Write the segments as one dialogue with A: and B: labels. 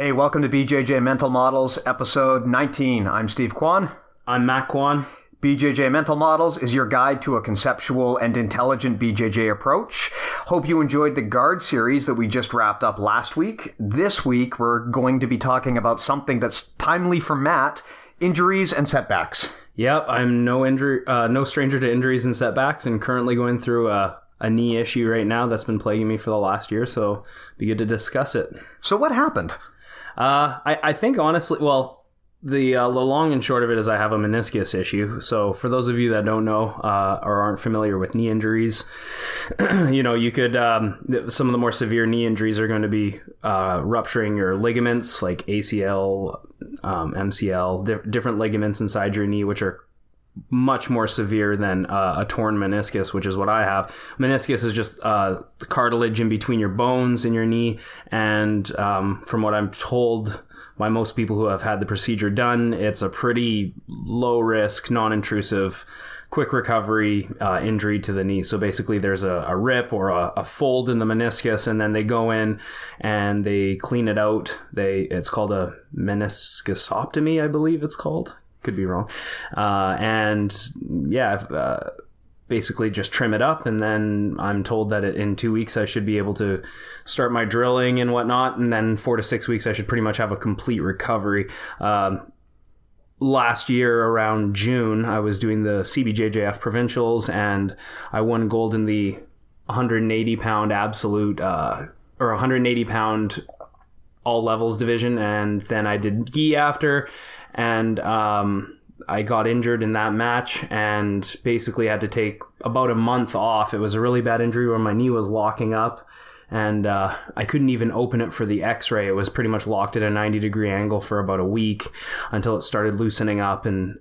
A: Hey, welcome to BJJ Mental Models, episode 19. I'm Steve Kwan.
B: I'm Matt Kwan.
A: BJJ Mental Models is your guide to a conceptual and intelligent BJJ approach. Hope you enjoyed the guard series that we just wrapped up last week. This week, we're going to be talking about something that's timely for Matt, injuries and setbacks.
B: Yep, I'm no stranger to injuries and setbacks, and currently going through a knee issue right now that's been plaguing me for the last year, so it'd be good to discuss it.
A: So what happened?
B: I think honestly, well, the long and short of it is I have a meniscus issue. So for those of you that don't know or aren't familiar with knee injuries, you could, some of the more severe knee injuries are going to be rupturing your ligaments like ACL, MCL, different ligaments inside your knee, which are much more severe than a torn meniscus, which is what I have. Meniscus is just the cartilage in between your bones in your knee. And from what I'm told by most people who have had the procedure done, it's a pretty low risk, non-intrusive, quick recovery injury to the knee. So basically there's a rip or a fold in the meniscus, and then they go in and they clean it out. It's called a meniscusoptomy, I believe it's called. Could be wrong. Basically just trim it up. And then I'm told that in 2 weeks, I should be able to start my drilling and whatnot. And then 4 to 6 weeks, I should pretty much have a complete recovery. Last year around June, I was doing the CBJJF provincials, and I won gold in the 180 pound absolute, or 180 pound all levels division. And then I did gi after. And I got injured in that match and basically had to take about a month off. It was a really bad injury where my knee was locking up, and I couldn't even open it for the x-ray. It was pretty much locked at a 90-degree angle for about a week until it started loosening up and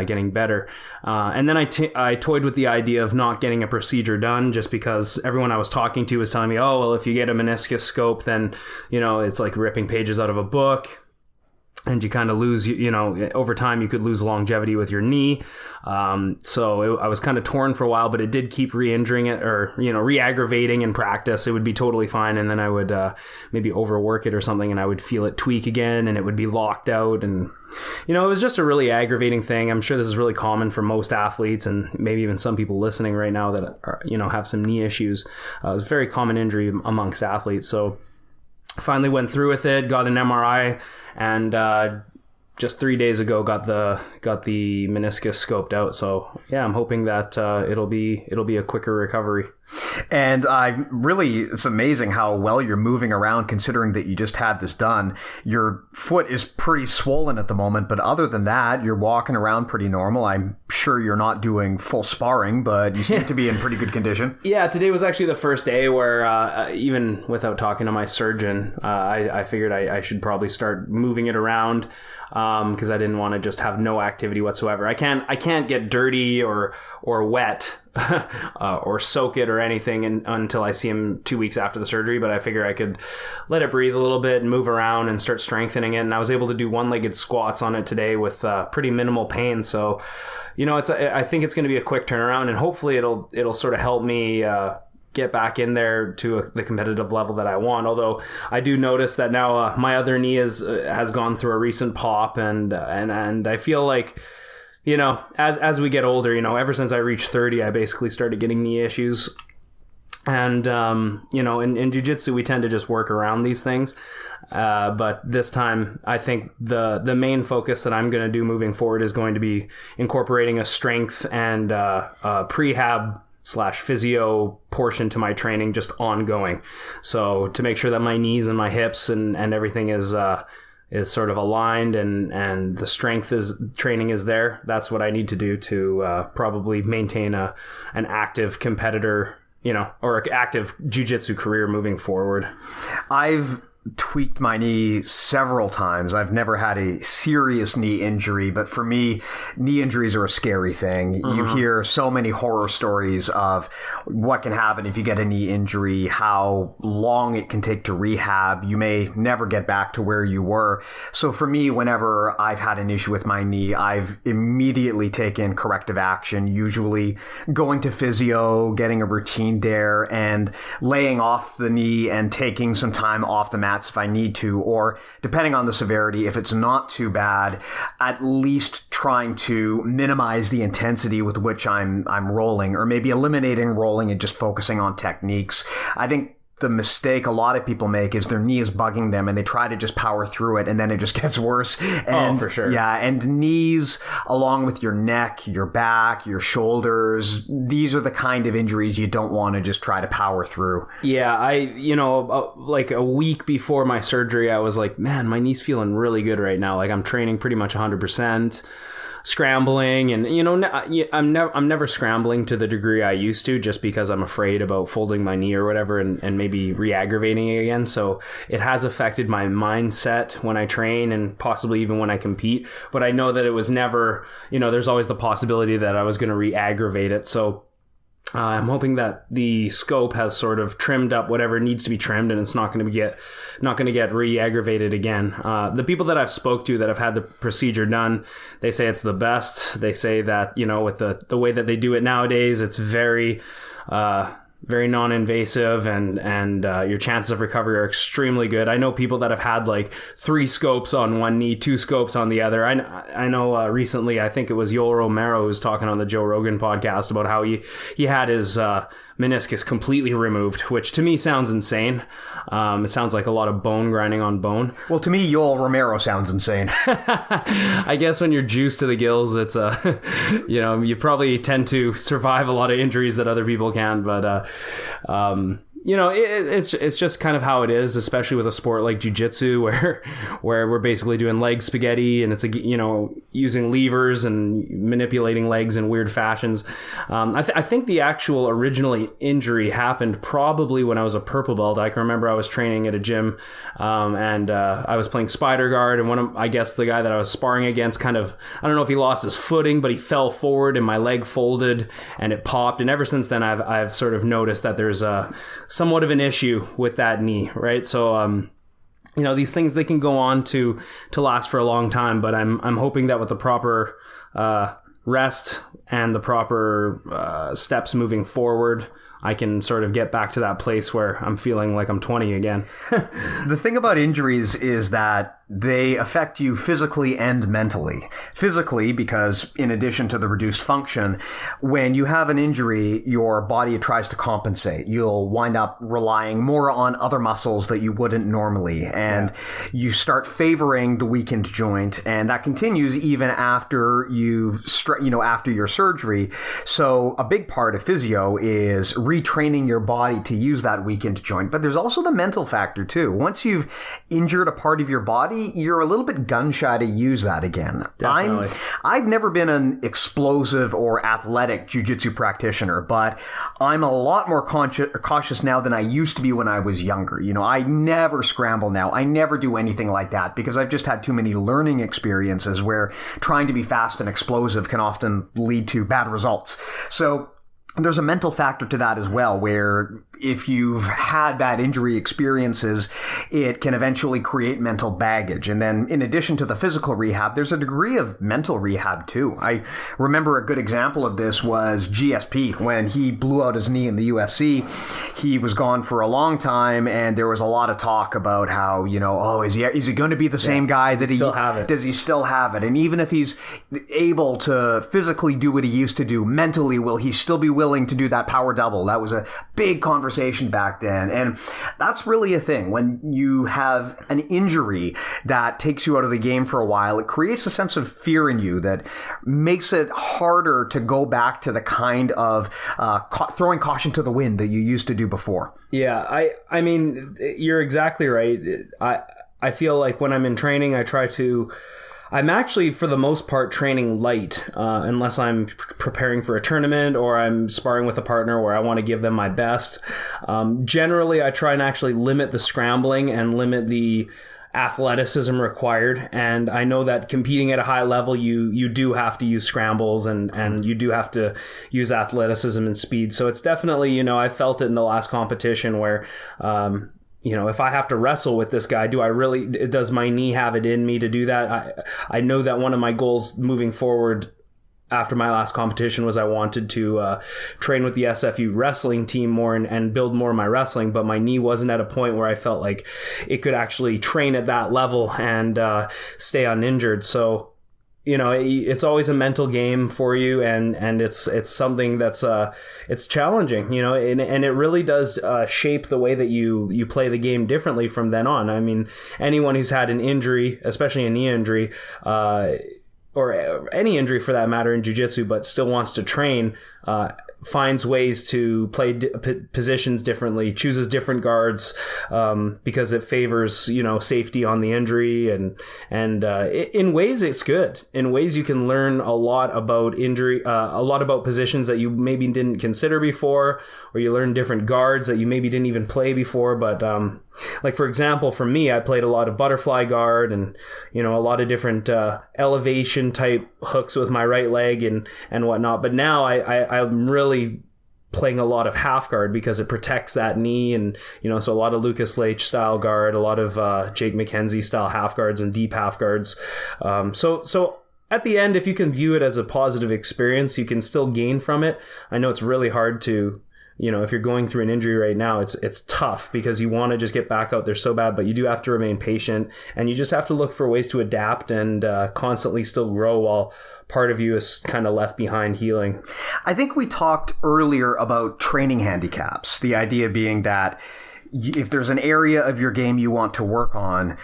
B: getting better. And then I toyed with the idea of not getting a procedure done, just because everyone I was talking to was telling me, oh, well, if you get a meniscus scope, then, it's like ripping pages out of a book. And you kind of lose, over time you could lose longevity with your knee. So I was kind of torn for a while, but it did keep re-injuring it or, re-aggravating in practice. It would be totally fine. And then I would maybe overwork it or something, and I would feel it tweak again, and it would be locked out. And, it was just a really aggravating thing. I'm sure this is really common for most athletes, and maybe even some people listening right now that are, have some knee issues. It's a very common injury amongst athletes. So finally went through with it, got an MRI, and just 3 days ago got the meniscus scoped out. So yeah, I'm hoping that it'll be a quicker recovery.
A: And it's amazing how well you're moving around, considering that you just had this done. Your foot is pretty swollen at the moment, but other than that, you're walking around pretty normal. I'm sure you're not doing full sparring, but you seem to be in pretty good condition.
B: Yeah, today was actually the first day where even without talking to my surgeon, I figured I should probably start moving it around, because I didn't want to just have no activity whatsoever. I can't get dirty or wet or soak it or anything until I see him 2 weeks after the surgery, but I figure I could let it breathe a little bit and move around and start strengthening it. And I was able to do one-legged squats on it today with pretty minimal pain. So, I think it's going to be a quick turnaround, and hopefully it'll sort of help me get back in there to the competitive level that I want. Although I do notice that now my other knee has gone through a recent pop, and I feel like, as we get older, ever since I reached 30, I basically started getting knee issues. And, in jiu-jitsu, we tend to just work around these things. But this time, I think the main focus that I'm going to do moving forward is going to be incorporating a strength and prehab / physio portion to my training, just ongoing. So to make sure that my knees and my hips and everything is sort of aligned and the strength training is there. That's what I need to do to probably maintain an active competitor, or an active jiu-jitsu career moving forward.
A: I've tweaked my knee several times. I've never had a serious knee injury, but for me, knee injuries are a scary thing. You hear so many horror stories of what can happen if you get a knee injury, how long it can take to rehab. You may never get back to where you were. So for me, whenever I've had an issue with my knee, I've immediately taken corrective action, usually going to physio, getting a routine there, and laying off the knee and taking some time off the mat mats if I need to, or depending on the severity, if it's not too bad, at least trying to minimize the intensity with which I'm rolling, or maybe eliminating rolling and just focusing on techniques. I think the mistake a lot of people make is their knee is bugging them and they try to just power through it, and then it just gets worse. And,
B: for sure.
A: Yeah, and knees, along with your neck, your back, your shoulders, these are the kind of injuries you don't want to just try to power through.
B: Yeah, like a week before my surgery, I was like, man, my knee's feeling really good right now. Like I'm training pretty much 100%. Scrambling, and I'm never scrambling to the degree I used to, just because I'm afraid about folding my knee or whatever and maybe re-aggravating it again. So it has affected my mindset when I train and possibly even when I compete. But I know that it was never, there's always the possibility that I was going to re-aggravate it. So I'm hoping that the scope has sort of trimmed up whatever needs to be trimmed, and it's not going to get re-aggravated again. The people that I've spoke to that have had the procedure done, they say it's the best. They say that, with the way that they do it nowadays, it's very non-invasive, and your chances of recovery are extremely good. I know people that have had like 3 scopes on one knee, 2 scopes on the other. I know recently, I think it was Yoel Romero who was talking on the Joe Rogan podcast about how he had his meniscus completely removed, which to me sounds insane. It sounds like a lot of bone grinding on bone.
A: Well, to me, Yoel Romero sounds insane.
B: I guess when you're juiced to the gills, it's you probably tend to survive a lot of injuries that other people can, but it's just kind of how it is, especially with a sport like Jiu-Jitsu where we're basically doing leg spaghetti, and it's using levers and manipulating legs in weird fashions. I think the actual originally injury happened probably when I was a purple belt. I can remember I was training at a gym, and I was playing spider guard, and I guess the guy that I was sparring against I don't know if he lost his footing, but he fell forward and my leg folded and it popped. And ever since then, I've sort of noticed that there's somewhat of an issue with that knee, right? So, these things, they can go on to last for a long time, but I'm hoping that with the proper rest and the proper steps moving forward, I can sort of get back to that place where I'm feeling like I'm 20 again.
A: The thing about injuries is that they affect you physically and mentally. Physically, because in addition to the reduced function, when you have an injury, your body tries to compensate. You'll wind up relying more on other muscles that you wouldn't normally, and you start favoring the weakened joint, and that continues even after after your surgery. So a big part of physio is retraining your body to use that weakened joint. But there's also the mental factor too. Once you've injured a part of your body, you're a little bit gun shy to use that again.
B: Definitely.
A: I've never been an explosive or athletic jiu-jitsu practitioner, but I'm a lot more cautious now than I used to be when I was younger. I never scramble now. I never do anything like that because I've just had too many learning experiences where trying to be fast and explosive can often lead to bad results. So there's a mental factor to that as well, where if you've had bad injury experiences, it can eventually create mental baggage. And then in addition to the physical rehab, there's a degree of mental rehab too. I remember a good example of this was GSP. When he blew out his knee in the UFC, he was gone for a long time, and there was a lot of talk about how, is he going to be the same guy that he
B: still have it?
A: Does he still have it? And even if he's able to physically do what he used to do, mentally, will he still be willing to do that power double? That was a big conversation back then. And that's really a thing. When you have an injury that takes you out of the game for a while, it creates a sense of fear in you that makes it harder to go back to the kind of throwing caution to the wind that you used to do before.
B: Yeah, I mean, you're exactly right. I feel like when I'm in training, I'm actually, for the most part, training light, unless I'm preparing for a tournament or I'm sparring with a partner where I want to give them my best. Generally, I try and actually limit the scrambling and limit the athleticism required. And I know that competing at a high level, you do have to use scrambles and you do have to use athleticism and speed. So it's definitely, I felt it in the last competition where, if I have to wrestle with this guy, does my knee have it in me to do that? I know that one of my goals moving forward after my last competition was I wanted to train with the SFU wrestling team more and build more of my wrestling, but my knee wasn't at a point where I felt like it could actually train at that level and stay uninjured. So, you know, it's always a mental game for you, and it's something that's it's challenging, you know, and it really does shape the way that you play the game differently from then on. I mean, anyone who's had an injury, especially a knee injury, or any injury for that matter in jiu-jitsu, but still wants to train, finds ways to play positions differently, chooses different guards, because it favors, you know, safety on the injury, and in ways it's good. In ways you can learn a lot about injury, a lot about positions that you maybe didn't consider before, or you learn different guards that you maybe didn't even play before. But like, for example, for me, I played a lot of butterfly guard and, you know, a lot of different elevation type hooks with my right leg and whatnot. But now I'm really playing a lot of half guard because it protects that knee, and, you know, so a lot of Lucas Leitch style guard, a lot of Jake McKenzie style half guards and deep half guards. So at the end, if you can view it as a positive experience, you can still gain from it. I know it's really hard to, you know, if you're going through an injury right now, it's tough because you want to just get back out there so bad, but you do have to remain patient, and you just have to look for ways to adapt and constantly still grow while part of you is kind of left behind healing.
A: I think we talked earlier about training handicaps, the idea being that if there's an area of your game you want to work on,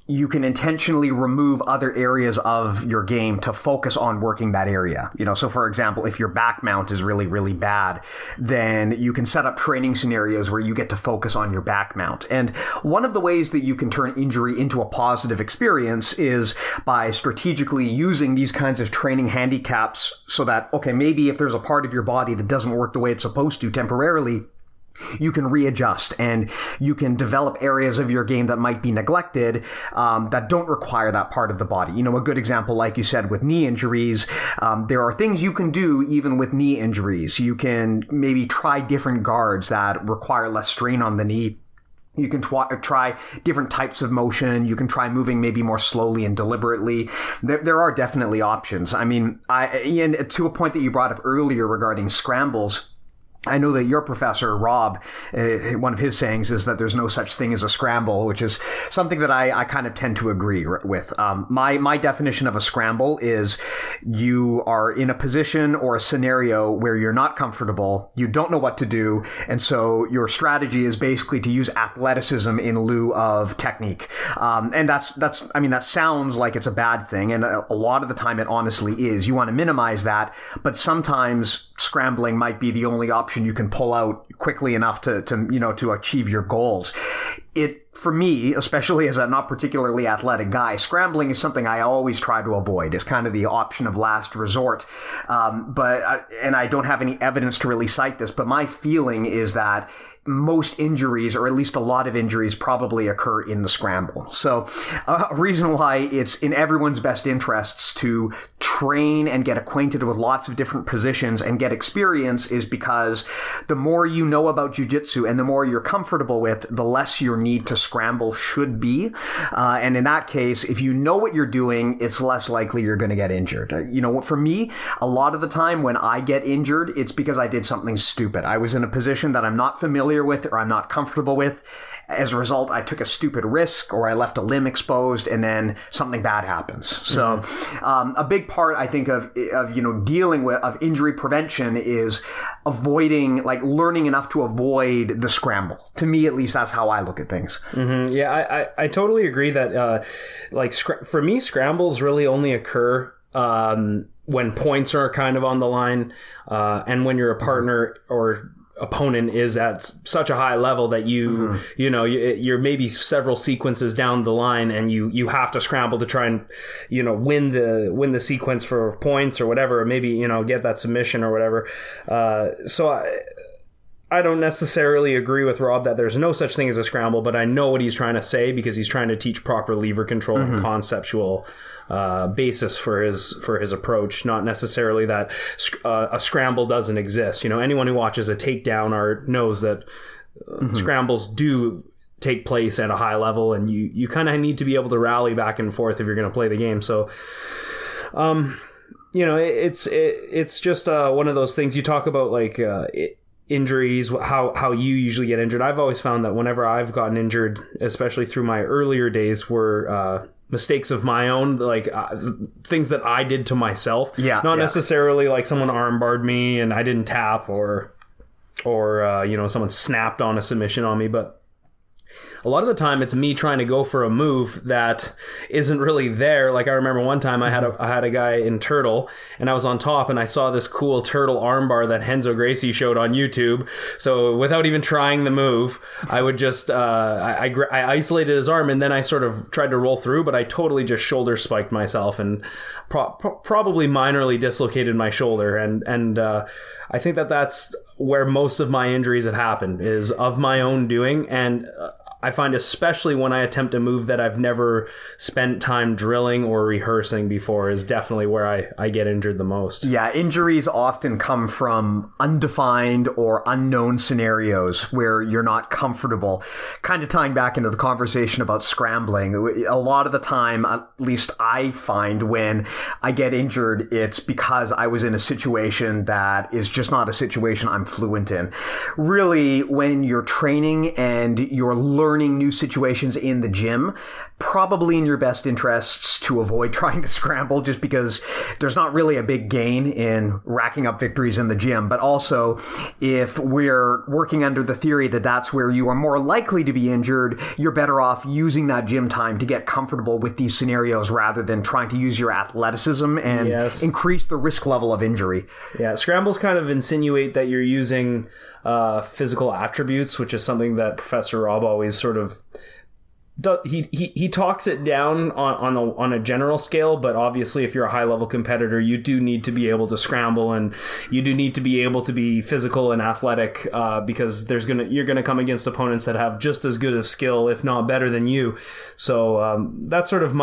A: you can intentionally remove other areas of your game to focus on working that area. You know, so for example, if your back mount is really, really bad, then you can set up training scenarios where you get to focus on your back mount. And one of the ways that you can turn injury into a positive experience is by strategically using these kinds of training handicaps so that, okay, maybe if there's a part of your body that doesn't work the way it's supposed to temporarily, you can readjust and you can develop areas of your game that might be neglected, that don't require that part of the body. You know, a good example, like you said, with knee injuries, there are things you can do even with knee injuries. You can maybe try different guards that require less strain on the knee. You can try different types of motion. You can try moving maybe more slowly and deliberately. There are definitely options. I mean, and to a point that you brought up earlier regarding scrambles, I know that your professor, Rob, one of his sayings is that there's no such thing as a scramble, which is something that I kind of tend to agree with. My definition of a scramble is you are in a position or a scenario where you're not comfortable, you don't know what to do, and so your strategy is basically to use athleticism in lieu of technique. And that sounds like it's a bad thing, and a lot of the time it honestly is. You want to minimize that, but sometimes scrambling might be the only option you can pull out quickly enough to achieve your goals. For me, especially as a not particularly athletic guy, scrambling is something I always try to avoid. It's kind of the option of last resort. And I don't have any evidence to really cite this, but my feeling is that most injuries, or at least a lot of injuries, probably occur in the scramble. So a reason why it's in everyone's best interests to train and get acquainted with lots of different positions and get experience is because the more you know about jiu-jitsu and the more you're comfortable with, the less your need to scramble should be. And in that case, if you know what you're doing, it's less likely you're going to get injured. You know, for me, a lot of the time when I get injured, it's because I did something stupid. I was in a position that I'm not familiar with or I'm not comfortable with. As a result, I took a stupid risk or I left a limb exposed and then something bad happens. So a big part, I think, of dealing with injury prevention is avoiding, like, learning enough to avoid the scramble. To me, at least, that's how I look at things.
B: Mm-hmm. Yeah, I totally agree that, for me, scrambles really only occur when points are kind of on the line, and when you're a partner or opponent is at such a high level that you're maybe several sequences down the line and you have to scramble to try and, win the sequence for points or whatever, or maybe, get that submission or whatever. So I don't necessarily agree with Rob that there's no such thing as a scramble, but I know what he's trying to say because he's trying to teach proper lever control and conceptual basis for his approach. Not necessarily that a scramble doesn't exist. Anyone who watches a takedown art knows that scrambles do take place at a high level, and you kind of need to be able to rally back and forth if you're going to play the game. So, it's just one of those things. You talk about like injuries, how you usually get injured. I've always found that whenever I've gotten injured, especially through my earlier days, were mistakes of my own, like things that I did to myself. Not necessarily like someone armbarred me and I didn't tap, or someone snapped on a submission on me, but a lot of the time it's me trying to go for a move that isn't really there. Like I remember one time I had a guy in turtle and I was on top and I saw this cool turtle armbar that Renzo Gracie showed on YouTube. So without even trying the move, I would just, I isolated his arm and then I sort of tried to roll through, but I totally just shoulder spiked myself and probably minorly dislocated my shoulder. And I think that's where most of my injuries have happened, is of my own doing. And I find especially when I attempt a move that I've never spent time drilling or rehearsing before is definitely where I get injured the most.
A: Yeah, injuries often come from undefined or unknown scenarios where you're not comfortable. Kind of tying back into the conversation about scrambling, a lot of the time, at least I find when I get injured, it's because I was in a situation that is just not a situation I'm fluent in. Really, when you're training and you're learning new situations in the gym, probably in your best interests to avoid trying to scramble, just because there's not really a big gain in racking up victories in the gym. But also, if we're working under the theory that that's where you are more likely to be injured, you're better off using that gym time to get comfortable with these scenarios rather than trying to use your athleticism and increase the risk level of injury.
B: Yeah, scrambles kind of insinuate that you're using physical attributes, which is something that Professor Rob always sort of does. He talks it down on a general scale, but obviously if you're a high level competitor, you do need to be able to scramble and you do need to be able to be physical and athletic, because you're gonna come against opponents that have just as good of skill, if not better than you. So that's sort of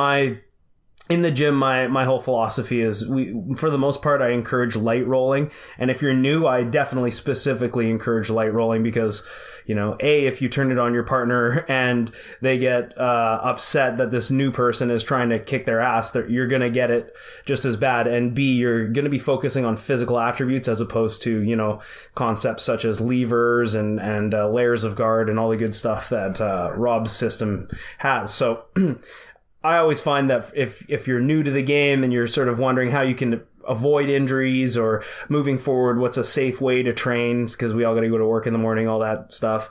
B: in the gym, my whole philosophy is, for the most part, I encourage light rolling. And if you're new, I definitely specifically encourage light rolling because, if you turn it on your partner and they get upset that this new person is trying to kick their ass, you're going to get it just as bad. And B, you're going to be focusing on physical attributes as opposed to, concepts such as levers and layers of guard and all the good stuff that Rob's system has. So I always find that if you're new to the game and you're sort of wondering how you can avoid injuries or moving forward, what's a safe way to train, because we all got to go to work in the morning, all that stuff,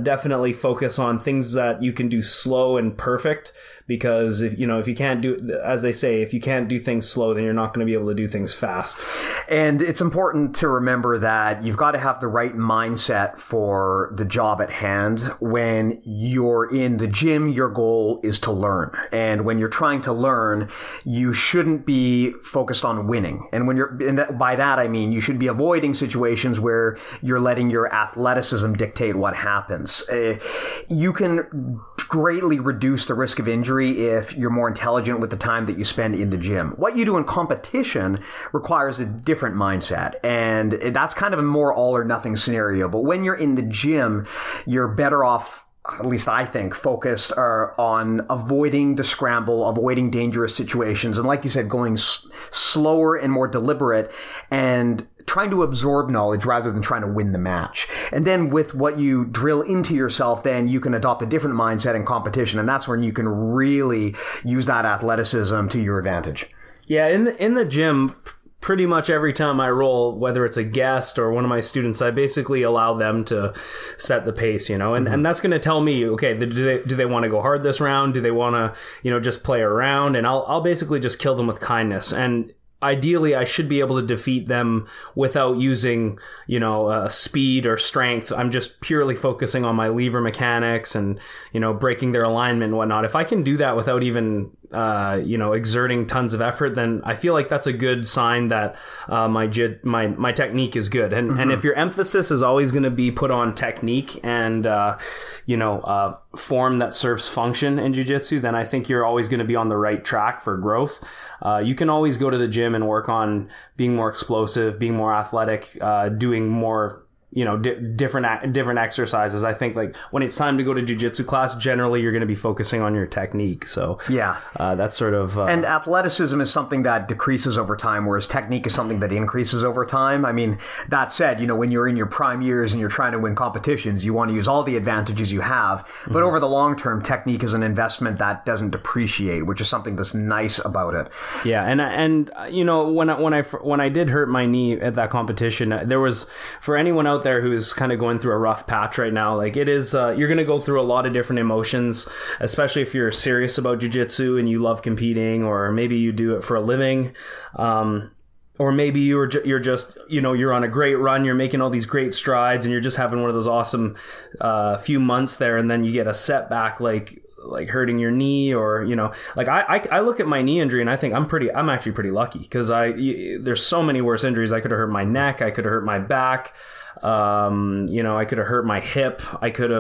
B: definitely focus on things that you can do slow and perfect. Because if you can't do, as they say, if you can't do things slow, then you're not going to be able to do things fast.
A: And it's important to remember that you've got to have the right mindset for the job at hand. When you're in the gym, your goal is to learn. And when you're trying to learn, you shouldn't be focused on winning. And by that, I mean, you should be avoiding situations where you're letting your athleticism dictate what happens. You can greatly reduce the risk of injury if you're more intelligent with the time that you spend in the gym. What you do in competition requires a different mindset, and that's kind of a more all or nothing scenario. But when you're in the gym, you're better off, at least I think, focused on avoiding the scramble, avoiding dangerous situations, and like you said, going slower and more deliberate, and trying to absorb knowledge rather than trying to win the match. And then with what you drill into yourself, then you can adopt a different mindset in competition, and that's when you can really use that athleticism to your advantage.
B: Yeah, in the gym, pretty much every time I roll, whether it's a guest or one of my students, I basically allow them to set the pace, and that's going to tell me, okay, do they want to go hard this round? Do they want to, just play around? And I'll basically just kill them with kindness. And ideally, I should be able to defeat them without using, speed or strength. I'm just purely focusing on my lever mechanics and, breaking their alignment and whatnot. If I can do that without even, exerting tons of effort, then I feel like that's a good sign that my technique is good. And if your emphasis is always going to be put on technique and, form that serves function in jiu-jitsu, then I think you're always going to be on the right track for growth. You can always go to the gym and work on being more explosive, being more athletic, doing more different exercises. I think like when it's time to go to jiu-jitsu class, generally you're going to be focusing on your technique. So that's sort of
A: and athleticism is something that decreases over time, whereas technique is something that increases over time. I mean, that said, when you're in your prime years and you're trying to win competitions, you want to use all the advantages you have, but over the long term, technique is an investment that doesn't depreciate, which is something that's nice about it.
B: Yeah, and when I did hurt my knee at that competition, there was, for anyone out there who's kind of going through a rough patch right now, like it is, you're going to go through a lot of different emotions, especially if you're serious about jiu-jitsu and you love competing, or maybe you do it for a living, or maybe you're just you're on a great run, you're making all these great strides, and you're just having one of those awesome few months there, and then you get a setback like hurting your knee, or like I look at my knee injury and I think I'm actually pretty lucky, because there's so many worse injuries. I could have hurt my neck, I could have hurt my back, I could have hurt my hip, I could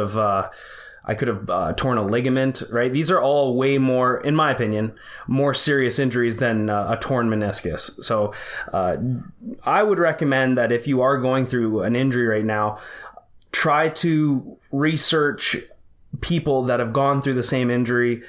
B: have torn a ligament, right? These are all way more, in my opinion, more serious injuries than a torn meniscus. So I would recommend that if you are going through an injury right now, try to research people that have gone through the same injury.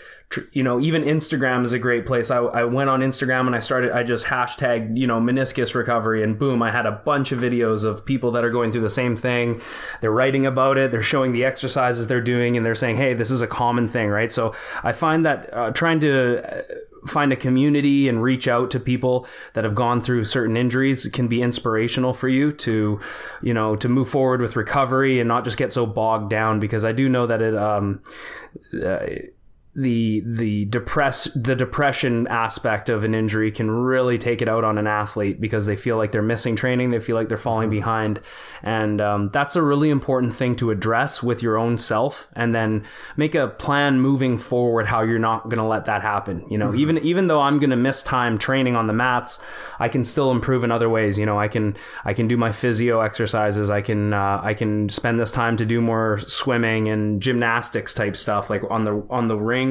B: Even Instagram is a great place. I went on Instagram and I just hashtagged, meniscus recovery, and boom, I had a bunch of videos of people that are going through the same thing. They're writing about it. They're showing the exercises they're doing, and they're saying, hey, this is a common thing, right? So I find that trying to find a community and reach out to people that have gone through certain injuries can be inspirational for you to move forward with recovery and not just get so bogged down, because I do know that the depression aspect of an injury can really take it out on an athlete, because they feel like they're missing training, they feel like they're falling behind, and that's a really important thing to address with your own self, and then make a plan moving forward how you're not going to let that happen. Even though I'm going to miss time training on the mats, I can still improve in other ways. I can do my physio exercises, I can spend this time to do more swimming and gymnastics type stuff, like on the ring.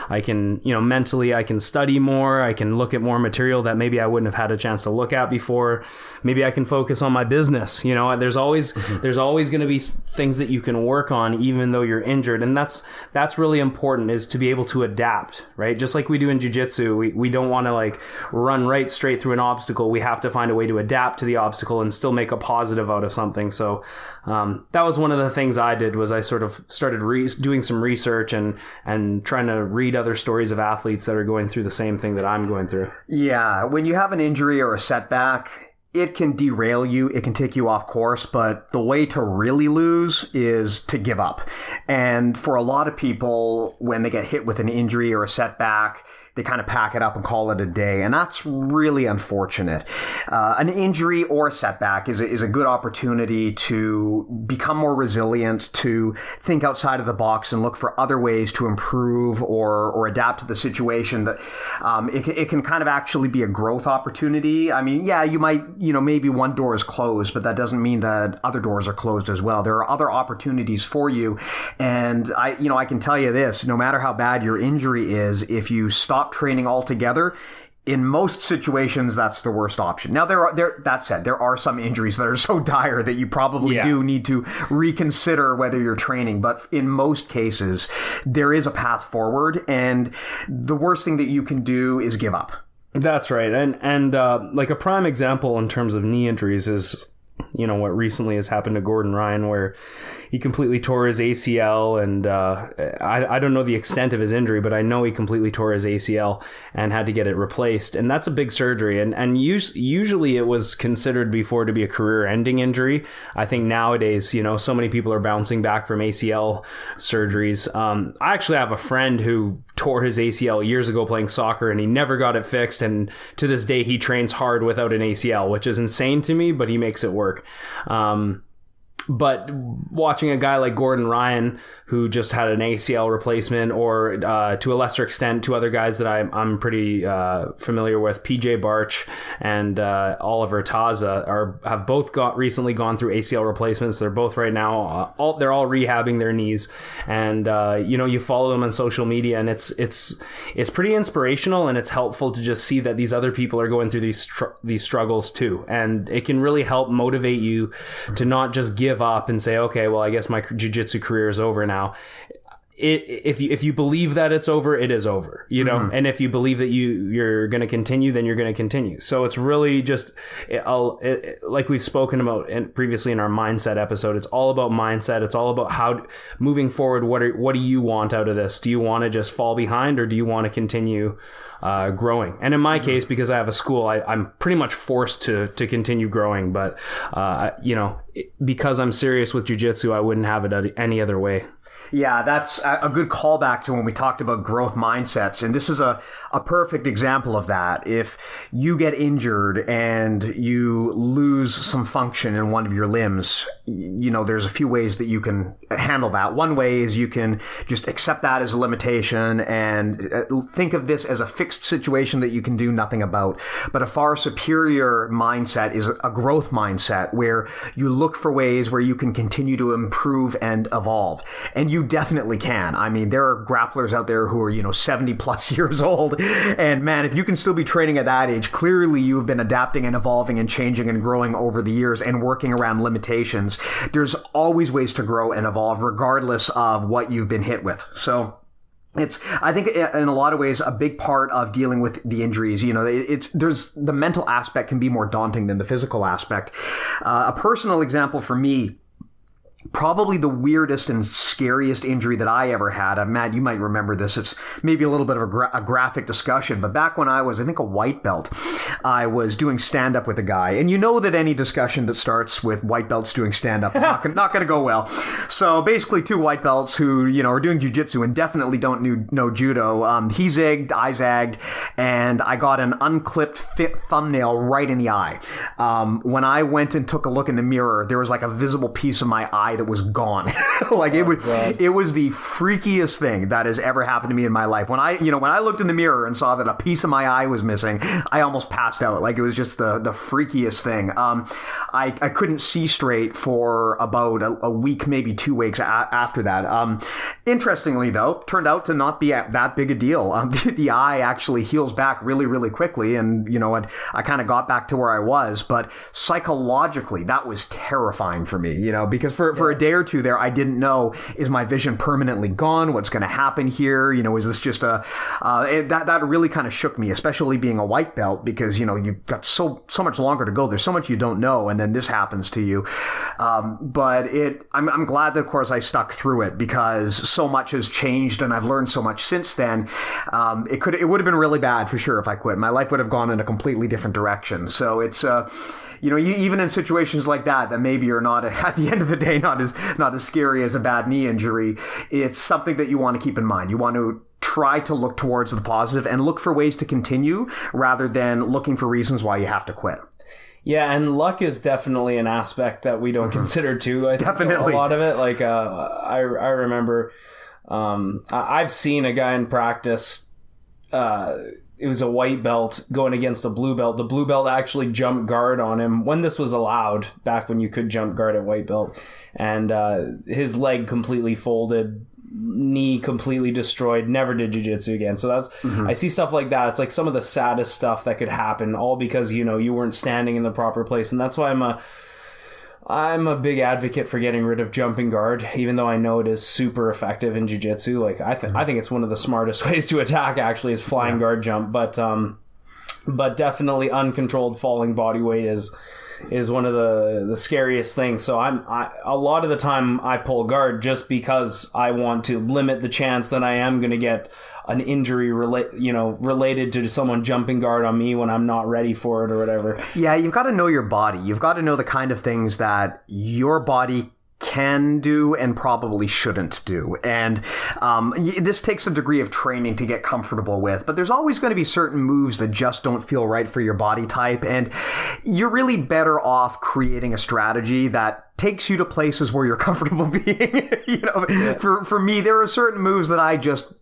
B: I can, mentally, I can study more. I can look at more material that maybe I wouldn't have had a chance to look at before. Maybe I can focus on my business. There's always going to be things that you can work on even though you're injured. And that's really important, is to be able to adapt, right? Just like we do in jiu-jitsu, we don't want to run right straight through an obstacle. We have to find a way to adapt to the obstacle and still make a positive out of something. So that was one of the things I did, was I sort of started doing some research and trying to read other stories of athletes that are going through the same thing that I'm going through.
A: Yeah, when you have an injury or a setback, it can derail you, it can take you off course, but the way to really lose is to give up. And for a lot of people, when they get hit with an injury or a setback, they kind of pack it up and call it a day. And that's really unfortunate. An injury or a setback is a good opportunity to become more resilient, to think outside of the box and look for other ways to improve or adapt to the situation. That it can kind of actually be a growth opportunity. I mean, yeah, you might, maybe one door is closed, but that doesn't mean that other doors are closed as well. There are other opportunities for you. And I can tell you this, no matter how bad your injury is, if you stop training altogether, in most situations, that's the worst option. Now, that said, there are some injuries that are so dire that you probably do need to reconsider whether you're training. But in most cases, there is a path forward, and the worst thing that you can do is give up.
B: That's right. And like a prime example in terms of knee injuries is, what recently has happened to Gordon Ryan, where he completely tore his ACL, and I don't know the extent of his injury, but I know he completely tore his ACL and had to get it replaced. And that's a big surgery. And usually it was considered before to be a career-ending injury. I think nowadays, so many people are bouncing back from ACL surgeries. I actually have a friend who tore his ACL years ago playing soccer, and he never got it fixed. And to this day, he trains hard without an ACL, which is insane to me, but he makes it work. But watching a guy like Gordon Ryan, who just had an ACL replacement, or to a lesser extent, two other guys that I'm pretty familiar with, PJ Barch and Oliver Taza, have both recently gone through ACL replacements. They're both right now, they're all rehabbing their knees, and you follow them on social media, and it's pretty inspirational, and it's helpful to just see that these other people are going through these struggles too, and it can really help motivate you to not just give give up and say, okay, well, I guess my jiu-jitsu career is over now. If you believe that it's over, it is over, you know. And if you believe that you're going to continue, then you're going to continue. So it's really just like we've spoken about previously in our mindset episode. It's all about mindset. It's all about how moving forward. What do you want out of this? Do you want to just fall behind, or do you want to continue growing? And in my case, because I have a school, I'm pretty much forced to continue growing. But you know, because I'm serious with jiu-jitsu, I wouldn't have it any other way.
A: Yeah, that's a good callback to when we talked about growth mindsets. And this is a perfect example of that. If you get injured and you lose some function in one of your limbs, you know, there's a few ways that you can handle that. One way is you can just accept that as a limitation and think of this as a fixed situation that you can do nothing about. But a far superior mindset is a growth mindset where you look for ways where you can continue to improve and evolve. And you definitely can. I mean, there are grapplers out there who are, you know, 70 plus years old. And man, if you can still be training at that age, clearly you've been adapting and evolving and changing and growing over the years and working around limitations. There's always ways to grow and evolve regardless of what you've been hit with. So it's, I think in a lot of ways, a big part of dealing with the injuries, you know, there's the mental aspect can be more daunting than the physical aspect. A personal example for me, probably the weirdest and scariest injury that I ever had. Matt, you might remember this. It's maybe a little bit of a graphic discussion, but back when I was, I think, a white belt, I was doing stand-up with a guy. And you know that any discussion that starts with white belts doing stand-up is not going to go well. So basically two white belts who, you know, are doing jiu-jitsu and definitely don't know judo. He zigged, I zagged, and I got an unclipped thumbnail right in the eye. When I went and took a look in the mirror, there was like a visible piece of my eye that was gone. Like it was the freakiest thing that has ever happened to me in my life. When I looked in the mirror and saw that a piece of my eye was missing, I almost passed out. Like it was just the freakiest thing. I couldn't see straight for about a week, maybe 2 weeks after that. Interestingly though, turned out to not be that big a deal. The eye actually heals back really, really quickly. And you know, I kind of got back to where I was, but psychologically that was terrifying for me, you know, because for a day or two there, I didn't know, is my vision permanently gone? What's going to happen here? You know, is this just that really kind of shook me, especially being a white belt, because, you know, you've got so much longer to go. There's so much you don't know. And then this happens to you. But I'm glad that, of course, I stuck through it, because so much has changed and I've learned so much since then. It would have been really bad for sure if I quit. My life would have gone in a completely different direction. So it's, you know, even in situations like that maybe are not, at the end of the day, not as scary as a bad knee injury, it's something that you want to keep in mind. You want to try to look towards the positive and look for ways to continue rather than looking for reasons why you have to quit.
B: Yeah, and luck is definitely an aspect that we don't consider too. I think definitely a lot of it. Like I remember I've seen a guy in practice. It was a white belt going against a blue belt. The blue belt actually jumped guard on him when this was allowed, back when you could jump guard at white belt. And his leg completely folded, knee completely destroyed, never did jiu-jitsu again. So that's, I see stuff like that. It's like some of the saddest stuff that could happen, all because, you know, you weren't standing in the proper place. And that's why I'm a big advocate for getting rid of jumping guard, even though I know it is super effective in jiu-jitsu. Like I think it's one of the smartest ways to attack, actually, is flying guard jump. But definitely uncontrolled falling body weight is one of the scariest things. So a lot of the time I pull guard just because I want to limit the chance that I am going to get an injury related to someone jumping guard on me when I'm not ready for it or whatever. Yeah,
A: you've got to know your body. You've got to know the kind of things that your body can do and probably shouldn't do. And this takes a degree of training to get comfortable with, but there's always going to be certain moves that just don't feel right for your body type. And you're really better off creating a strategy that takes you to places where you're comfortable being. For me, there are certain moves that I just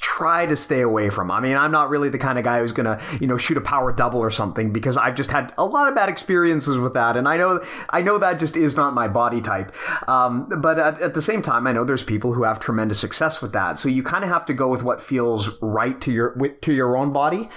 A: try to stay away from. I mean, I'm not really the kind of guy who's going to, shoot a power double or something, because I've just had a lot of bad experiences with that. And I know that just is not my body type. But at the same time, I know there's people who have tremendous success with that. So you kind of have to go with what feels right to your own body.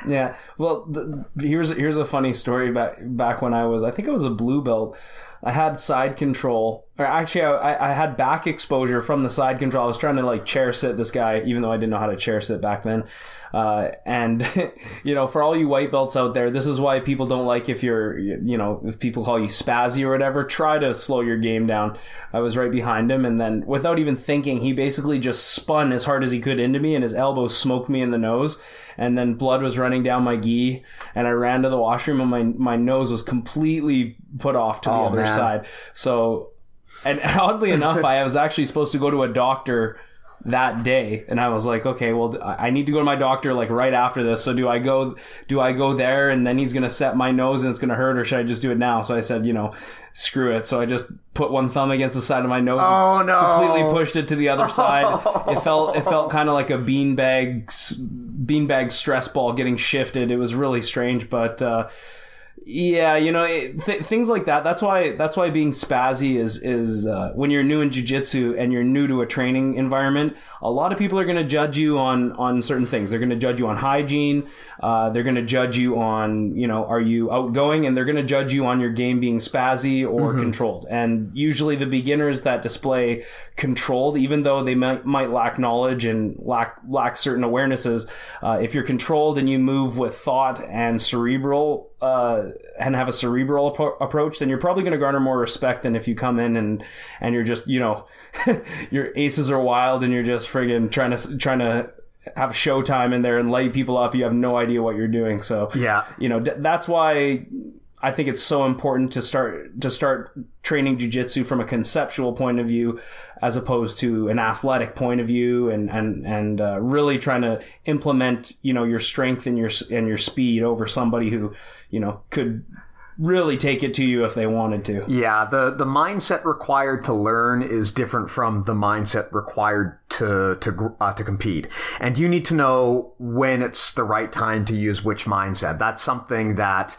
B: Yeah. Well, here's a funny story back when I think I was a blue belt. I had side control, or actually I had back exposure from the side control. I was trying to like chair sit this guy, even though I didn't know how to chair sit back then. And for all you white belts out there, this is why people don't like if if people call you spazzy or whatever, try to slow your game down. I was right behind him, and then without even thinking, he basically just spun as hard as he could into me, and his elbow smoked me in the nose, and then blood was running down my gi, and I ran to the washroom, and my nose was completely put off to the other side. So, and oddly enough, I was actually supposed to go to a doctor that day, and I was like, okay, well, I need to go to my doctor like right after this. So do I go there, and then he's gonna set my nose and it's gonna hurt, or should I just do it now? So I said, screw it. So I just put one thumb against the side of my nose.
A: Oh no!
B: Completely pushed it to the other side. It felt kind of like a beanbag stress ball getting shifted. It was really strange, but. Yeah, things like that. That's why being spazzy is when you're new in jiu-jitsu and you're new to a training environment, a lot of people are going to judge you on certain things. They're going to judge you on hygiene. They're going to judge you on, are you outgoing, and they're going to judge you on your game being spazzy or controlled. And usually the beginners that display controlled, even though they might lack knowledge and lack certain awarenesses, if you're controlled and you move with thought and cerebral and have a cerebral approach, then you're probably going to garner more respect than if you come in and you're just, your aces are wild and you're just friggin' trying to have a showtime in there and light people up. You have no idea what you're doing. So
A: yeah,
B: that's why I think it's so important to start training jiu-jitsu from a conceptual point of view, as opposed to an athletic point of view, and really trying to implement, your strength and your speed over somebody who, could really take it to you if they wanted to.
A: Yeah, the mindset required to learn is different from the mindset required to compete. And you need to know when it's the right time to use which mindset. That's something that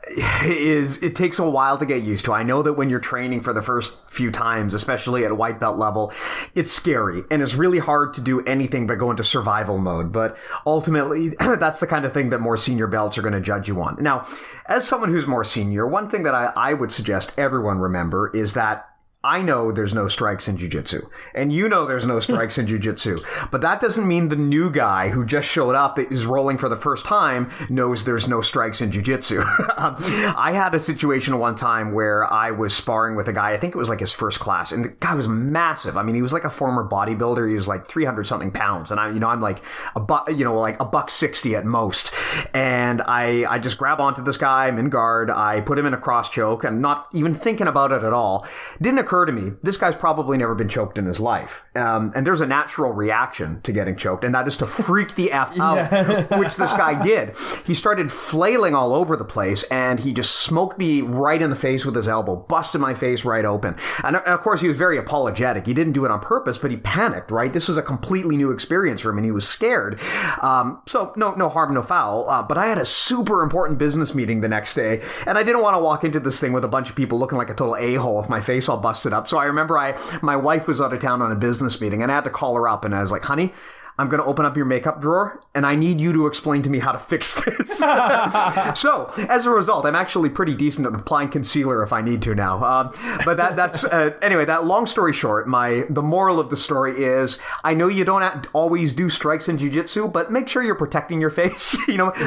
A: it takes a while to get used to. I know that when you're training for the first few times, especially at white belt level, it's scary and it's really hard to do anything but go into survival mode. But ultimately, that's the kind of thing that more senior belts are going to judge you on. Now, as someone who's more senior, one thing that I would suggest everyone remember is that I know there's no strikes in jiu-jitsu, and there's no strikes in jiu-jitsu, but that doesn't mean the new guy who just showed up that is rolling for the first time knows there's no strikes in jiu-jitsu. I had a situation one time where I was sparring with a guy, I think it was like his first class, and the guy was massive. I mean, he was like a former bodybuilder. He was like 300 something pounds, and I'm like like $160 at most. And I just grab onto this guy. I'm in guard. I put him in a cross choke, and not even thinking about it at all. Didn't occur to me, this guy's probably never been choked in his life. And there's a natural reaction to getting choked, and that is to freak the F out, which this guy did. He started flailing all over the place, and he just smoked me right in the face with his elbow, busted my face right open. And of course, he was very apologetic. He didn't do it on purpose, but he panicked, right? This was a completely new experience for him, and he was scared. So no harm, no foul. But I had a super important business meeting the next day, and I didn't want to walk into this thing with a bunch of people looking like a total a-hole with my face all busted up. So I remember my wife was out of town on a business meeting, and I had to call her up, and I was like, honey, I'm going to open up your makeup drawer, and I need you to explain to me how to fix this. So, as a result, I'm actually pretty decent at applying concealer if I need to now. But that's anyway, that long story short, the moral of the story is, I know you don't always do strikes in jiu-jitsu, but make sure you're protecting your face.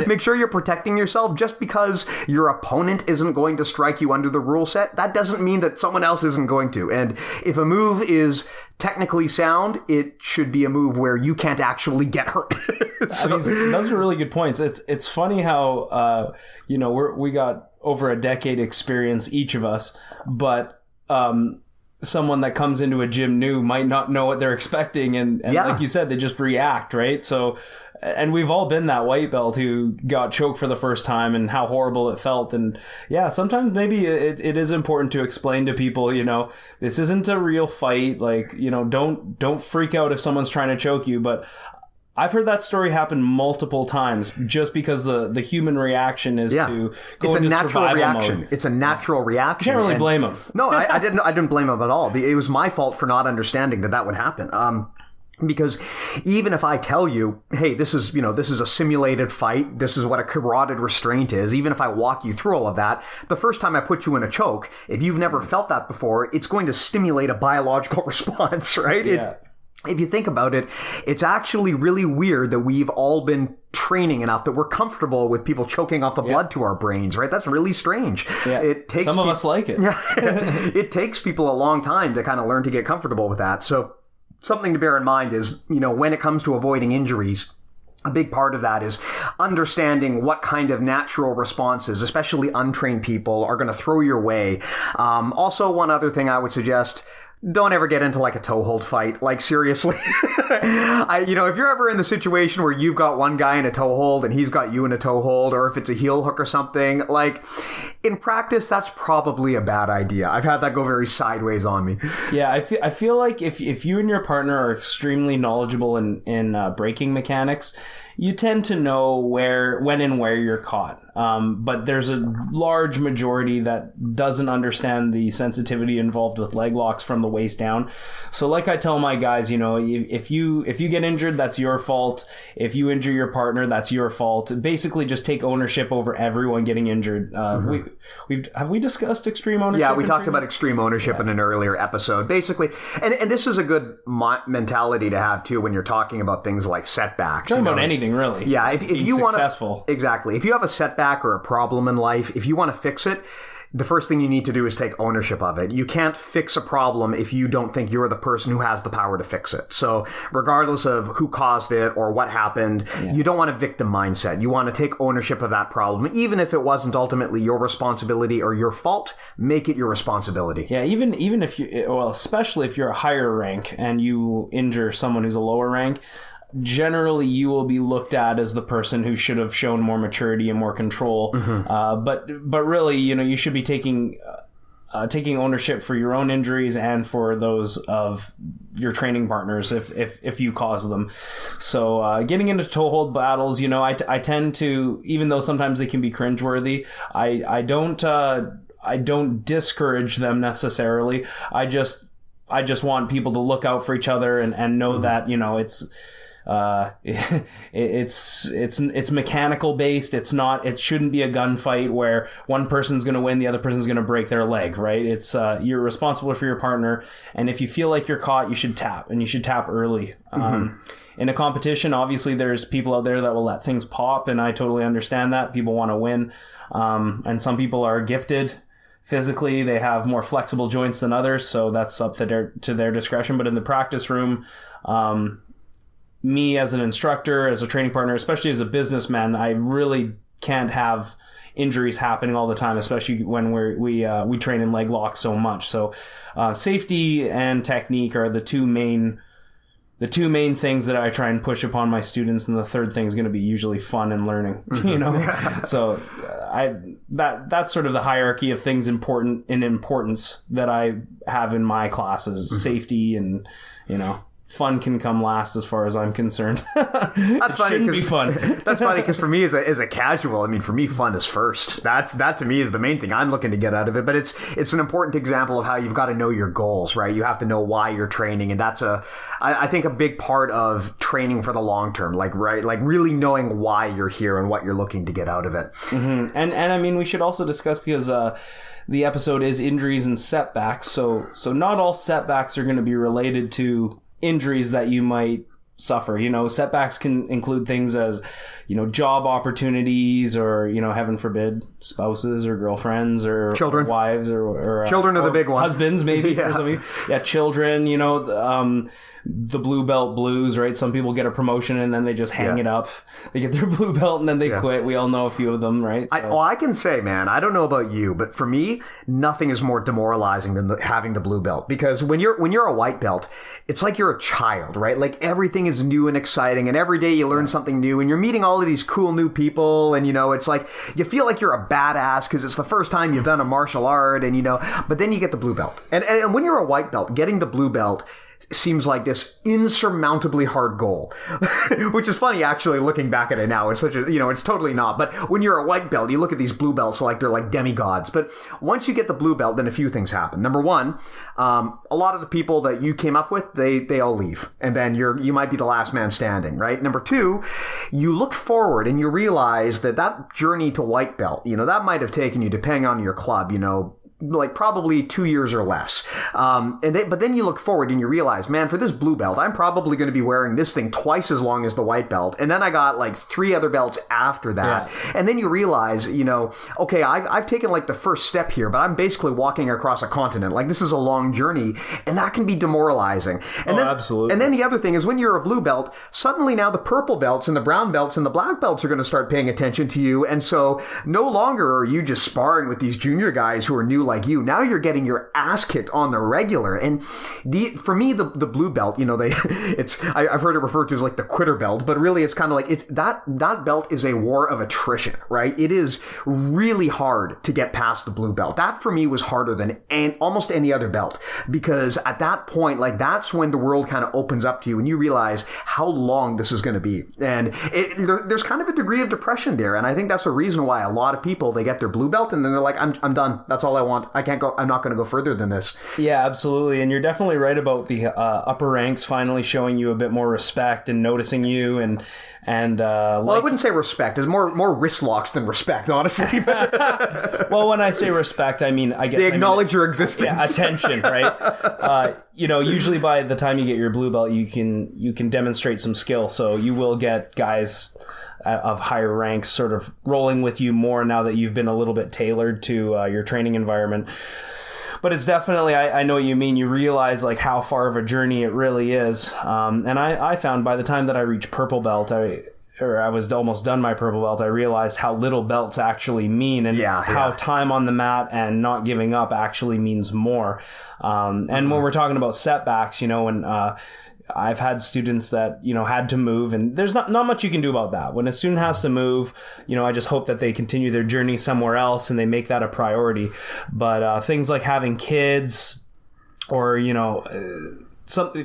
A: Make sure you're protecting yourself. Just because your opponent isn't going to strike you under the rule set, that doesn't mean that someone else isn't going to. And if a move is technically sound, it should be a move where you can't actually get hurt.
B: I mean, those are really good points. It's funny how we got over a decade experience, each of us, but someone that comes into a gym new might not know what they're expecting, and like you said, they just react, right? So, and we've all been that white belt who got choked for the first time and how horrible it felt. And yeah, sometimes maybe it is important to explain to people, this isn't a real fight. Like, don't freak out if someone's trying to choke you. But I've heard that story happen multiple times, just because the human reaction is to go into survival mode.
A: It's a natural reaction.
B: You can't really blame him.
A: No, I didn't blame him at all. It was my fault for not understanding that would happen. Because even if I tell you, hey, this is a simulated fight, this is what a carotid restraint is, even if I walk you through all of that, the first time I put you in a choke, if you've never felt that before, it's going to stimulate a biological response, right?
B: Yeah.
A: If you think about it, it's actually really weird that we've all been training enough that we're comfortable with people choking off the blood to our brains, right? That's really strange.
B: Yeah. Some of us like it.
A: Yeah. It takes people a long time to kind of learn to get comfortable with that. So something to bear in mind is, when it comes to avoiding injuries, a big part of that is understanding what kind of natural responses, especially untrained people, are going to throw your way. Also, one other thing I would suggest, don't ever get into like a toe hold fight. Like, seriously. If you're ever in the situation where you've got one guy in a toe hold and he's got you in a toe hold, or if it's a heel hook or something, like, in practice, that's probably a bad idea. I've had that go very sideways on me.
B: Yeah, I feel like if you and your partner are extremely knowledgeable in braking mechanics, you tend to know when and where you're caught. But there's a large majority that doesn't understand the sensitivity involved with leg locks from the waist down. So like I tell my guys, if you get injured, that's your fault. If you injure your partner, that's your fault. Basically, just take ownership over everyone getting injured. Have we discussed extreme ownership?
A: Yeah, we talked about extreme ownership in an earlier episode. Basically, and this is a good mentality to have too when you're talking about things like setbacks.
B: Talking about anything, really.
A: Yeah, if you want
B: successful.
A: Exactly. If you have a setback or a problem in life, if you want to fix it, the first thing you need to do is take ownership of it. You can't fix a problem if you don't think you're the person who has the power to fix it. So regardless of who caused it or what happened, you don't want a victim mindset. You want to take ownership of that problem. Even if it wasn't ultimately your responsibility or your fault, make it your responsibility.
B: Yeah, even if especially if you're a higher rank and you injure someone who's a lower rank, generally you will be looked at as the person who should have shown more maturity and more control. But really, you should be taking ownership for your own injuries and for those of your training partners if you cause them. So getting into toe hold battles, I tend to, even though sometimes they can be cringeworthy, I don't discourage them necessarily. I just want people to look out for each other and know that it's mechanical based. It shouldn't be a gunfight where one person's going to win, the other person's going to break their leg, right? It's you're responsible for your partner, and if you feel like you're caught, you should tap, and you should tap early. In a competition, obviously there's people out there that will let things pop, and I totally understand that. People want to win, and some people are gifted physically, they have more flexible joints than others, so that's up to their discretion. But in the practice room, me as an instructor, as a training partner, especially as a businessman, I really can't have injuries happening all the time, especially when we train in leg locks so much. So safety and technique are the two main things that I try and push upon my students, and the third thing is going to be usually fun and learning. So that's sort of the hierarchy of things important in importance that I have in my classes. Safety and fun can come last as far as I'm concerned. That's funny. Shouldn't be fun.
A: That's funny because for me as a casual, for me fun is first. That to me is the main thing I'm looking to get out of it. But it's an important example of how you've got to know your goals, right? You have to know why you're training, and that's I think a big part of training for the long term. Like really knowing why you're here and what you're looking to get out of it.
B: And we should also discuss, because the episode is injuries and setbacks. So not all setbacks are going to be related to injuries that you might suffer. Setbacks can include things as, job opportunities, or, heaven forbid, spouses or girlfriends or
A: children,
B: wives or
A: children are the big ones.
B: Husbands, maybe for some of you. Yeah, children, the blue belt blues, right? Some people get a promotion and then they just hang it up. They get their blue belt and then they quit. We all know a few of them, right?
A: So. I can say, man, I don't know about you, but for me, nothing is more demoralizing than having the blue belt. Because when you're a white belt, it's like you're a child, right? Like everything is new and exciting, and every day you learn something new, and you're meeting all of these cool new people, and it's like you feel like you're a badass because it's the first time you've done a martial art, and but then you get the blue belt. And when you're a white belt, getting the blue belt, seems like this insurmountably hard goal, which is funny actually looking back at it now. It's such a, it's totally not. But when you're a white belt, you look at these blue belts like they're like demigods. But once you get the blue belt, then a few things happen. Number one, a lot of the people that you came up with, they all leave, and then you might be the last man standing, right? Number two, you look forward and you realize that journey to white belt, that might have taken you, depending on your club, like probably 2 years or less. But then you look forward and you realize, man, for this blue belt, I'm probably going to be wearing this thing twice as long as the white belt. And then I got like 3 other belts after that. Yeah. And then you realize, okay, I've taken like the first step here, but I'm basically walking across a continent. Like this is a long journey, and that can be demoralizing. And
B: absolutely.
A: And then the other thing is when you're a blue belt, suddenly now the purple belts and the brown belts and the black belts are going to start paying attention to you. And so no longer are you just sparring with these junior guys who are new like you. Now you're getting your ass kicked on the regular. And for me, the blue belt, I've heard it referred to as like the quitter belt, but really it's kind of like that belt is a war of attrition, right? It is really hard to get past the blue belt. That for me was harder than almost any other belt, because at that point, like that's when the world kind of opens up to you and you realize how long this is going to be. And there's kind of a degree of depression there. And I think that's the reason why a lot of people, they get their blue belt and then they're like, I'm done. That's all I want. I can't go. I'm not going to go further than this.
B: Yeah, absolutely. And you're definitely right about the upper ranks finally showing you a bit more respect and noticing you and well,
A: I wouldn't say respect. It's more wrist locks than respect, honestly.
B: Well, when I say respect, I mean, they
A: acknowledge your existence.
B: Yeah, attention, right? Usually by the time you get your blue belt, you can demonstrate some skill. So you will get guys of higher ranks sort of rolling with you more now that you've been a little bit tailored to your training environment. But it's definitely, I know what you mean. You realize like how far of a journey it really is. And I found by the time that I reached purple belt, I was almost done my purple belt, I realized how little belts actually mean and how time on the mat and not giving up actually means more. And when we're talking about setbacks, when I've had students that, had to move, and there's not much you can do about that. When a student has to move, I just hope that they continue their journey somewhere else and they make that a priority. But things like having kids or,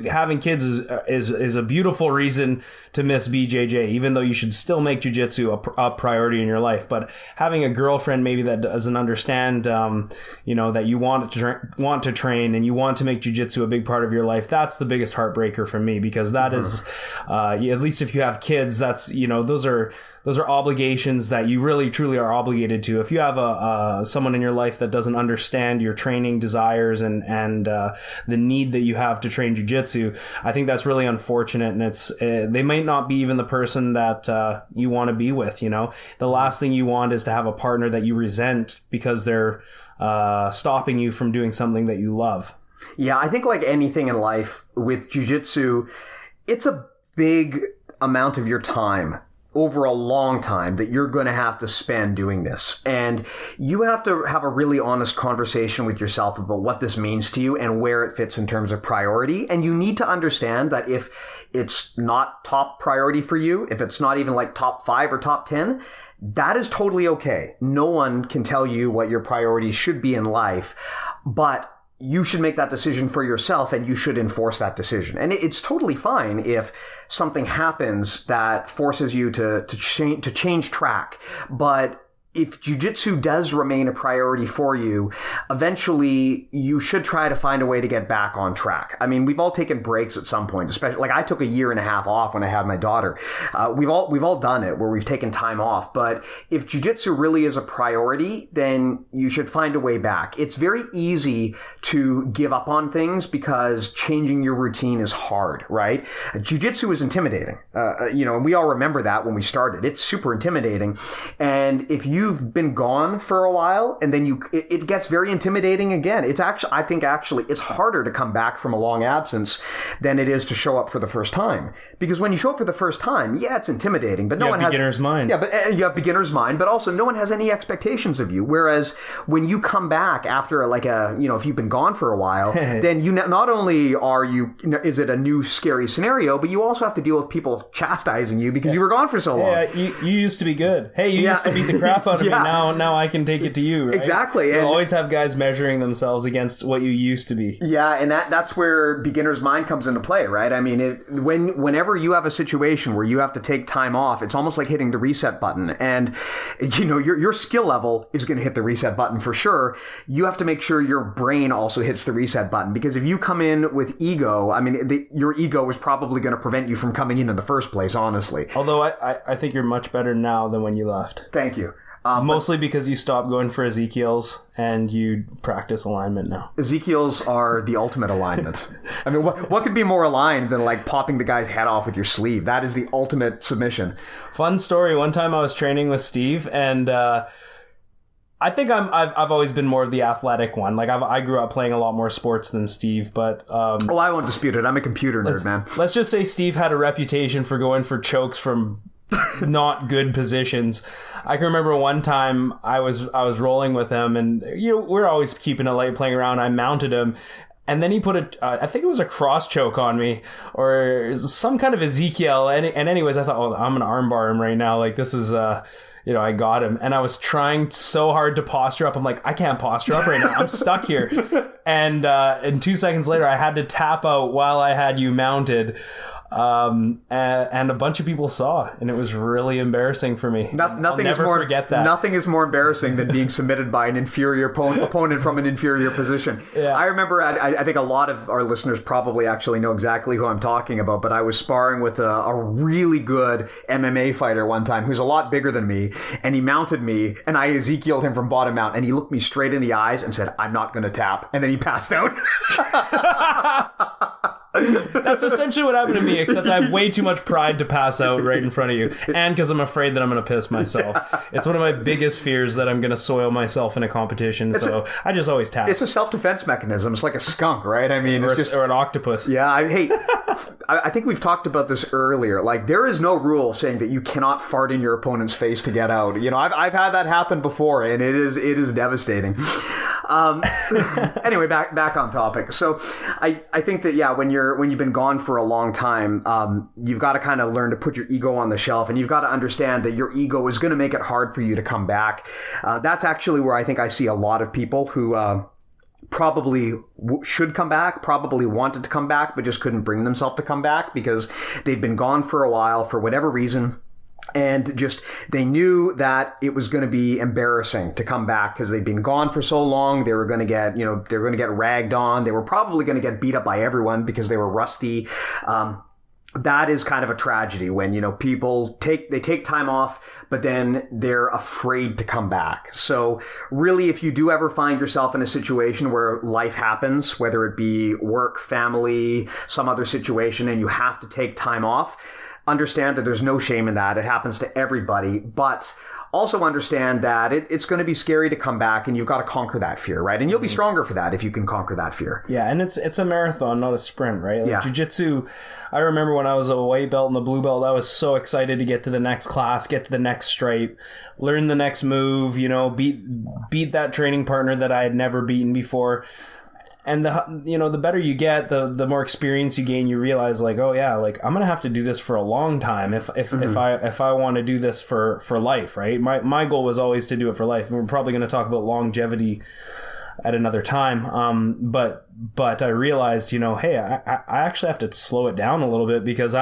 B: having kids is a beautiful reason to miss BJJ, even though you should still make jiu-jitsu a priority in your life. But having a girlfriend maybe that doesn't understand, that you want to train and you want to make jiu-jitsu a big part of your life, that's the biggest heartbreaker for me, because that is, at least if you have kids, that's, those are obligations that you really truly are obligated to. If you have someone in your life that doesn't understand your training desires and the need that you have to train jiu-jitsu, I think that's really unfortunate. And they might not be even the person that you want to be with. The last thing you want is to have a partner that you resent because they're stopping you from doing something that you love.
A: Yeah, I think like anything in life with jiu-jitsu, it's a big amount of your time over a long time that you're going to have to spend doing this. And you have to have a really honest conversation with yourself about what this means to you and where it fits in terms of priority. And you need to understand that if it's not top priority for you, if it's not even like top 5 or top 10, that is totally okay. No one can tell you what your priorities should be in life, but you should make that decision for yourself and you should enforce that decision. And it's totally fine if something happens that forces you to change track. But if jiu-jitsu does remain a priority for you, eventually you should try to find a way to get back on track. I mean, we've all taken breaks at some point, especially like I took a year and a half off when I had my daughter. We've all done it where we've taken time off. But if jiu-jitsu really is a priority, then you should find a way back. It's very easy to give up on things because changing your routine is hard, right? Jiu-jitsu is intimidating, and we all remember that when we started. It's super intimidating. And if you've been gone for a while and then it gets very intimidating again. I think it's harder to come back from a long absence than it is to show up for the first time. Because when you show up for the first time, it's intimidating, but no one has
B: beginner's mind.
A: Yeah, but you have beginner's mind, but also no one has any expectations of you. Whereas when you come back after if you've been gone for a while, then you not only is it a new scary scenario, but you also have to deal with people chastising you because you were gone for so long.
B: Yeah, you used to be good. Hey, you used to beat the crap out out of
A: Yeah.
B: me. Now I can take it to you, right?
A: Exactly.
B: You'll
A: And
B: always have guys measuring themselves against what you used to be.
A: yeah, and that's where beginner's mind comes into play, right? I mean, whenever you have a situation where you have to take time off, it's almost like hitting the reset button. And, your skill level is going to hit the reset button for sure. You have to make sure your brain also hits the reset button, because if you come in with ego, I mean, your ego is probably going to prevent you from coming in the first place, honestly.
B: Although I think you're much better now than when you left.
A: Thank you.
B: Mostly because you stopped going for Ezekiel's and you practice alignment now.
A: Ezekiel's are the ultimate alignment. I mean, what could be more aligned than like popping the guy's head off with your sleeve? That is the ultimate submission.
B: Fun story. One time I was training with Steve, and I think I've always been more of the athletic one. Like I grew up playing a lot more sports than Steve, but
A: Oh, I won't dispute it. I'm a computer nerd, man.
B: let's just say Steve had a reputation for going for chokes from not good positions. I can remember one time I was rolling with him, and we're always keeping it light, playing around. I mounted him, and then he put I think it was a cross choke on me or some kind of Ezekiel. And anyways, I thought, oh, I'm gonna armbar him right now. Like this is I got him, and I was trying so hard to posture up. I'm like, I can't posture up right now. I'm stuck here. And 2 seconds later, I had to tap out while I had you mounted. And a bunch of people saw, and it was really embarrassing for me. I'll never forget that.
A: Nothing is more embarrassing than being submitted by an inferior opponent from an inferior position.
B: Yeah.
A: I remember, I think a lot of our listeners probably actually know exactly who I'm talking about, but I was sparring with a really good MMA fighter one time who's a lot bigger than me, and he mounted me, and I Ezekiel'd him from bottom out, and he looked me straight in the eyes and said, "I'm not going to tap," and then he passed out.
B: That's essentially what happened to me, except I have way too much pride to pass out right in front of you, and because I'm afraid that I'm going to piss myself. It's one of my biggest fears that I'm going to soil myself in a competition, I just always tap.
A: It's a self-defense mechanism. It's like a skunk, right? I mean,
B: or an octopus.
A: Yeah, I think we've talked about this earlier. Like, there is no rule saying that you cannot fart in your opponent's face to get out. I've had that happen before, and it is devastating. Anyway, back on topic. So I think that, yeah, when you've been gone for a long time, you've got to kind of learn to put your ego on the shelf, and you've got to understand that your ego is going to make it hard for you to come back. That's actually where I think I see a lot of people who probably should come back, probably wanted to come back, but just couldn't bring themselves to come back because they'd been gone for a while for whatever reason. And just, they knew that it was going to be embarrassing to come back because they'd been gone for so long. They were going to get, they were going to get ragged on. They were probably going to get beat up by everyone because they were rusty. That is kind of a tragedy when, people take time off, but then they're afraid to come back. So really, if you do ever find yourself in a situation where life happens, whether it be work, family, some other situation, and you have to take time off, understand that there's no shame in that. It happens to everybody, but also understand that it's going to be scary to come back, and you've got to conquer that fear, right? And you'll be stronger for that if you can conquer that fear.
B: Yeah, and it's a marathon, not a sprint, right? Like
A: yeah.
B: Jiu-Jitsu, I remember when I was a white belt and a blue belt, I was so excited to get to the next class, get to the next stripe, learn the next move, beat that training partner that I had never beaten before. And the better you get, the more experience you gain. You realize, like, oh yeah, like I'm gonna have to do this for a long time if I want to do this for life, right? My goal was always to do it for life, and we're probably going to talk about longevity at another time. But I realized, hey, I actually have to slow it down a little bit because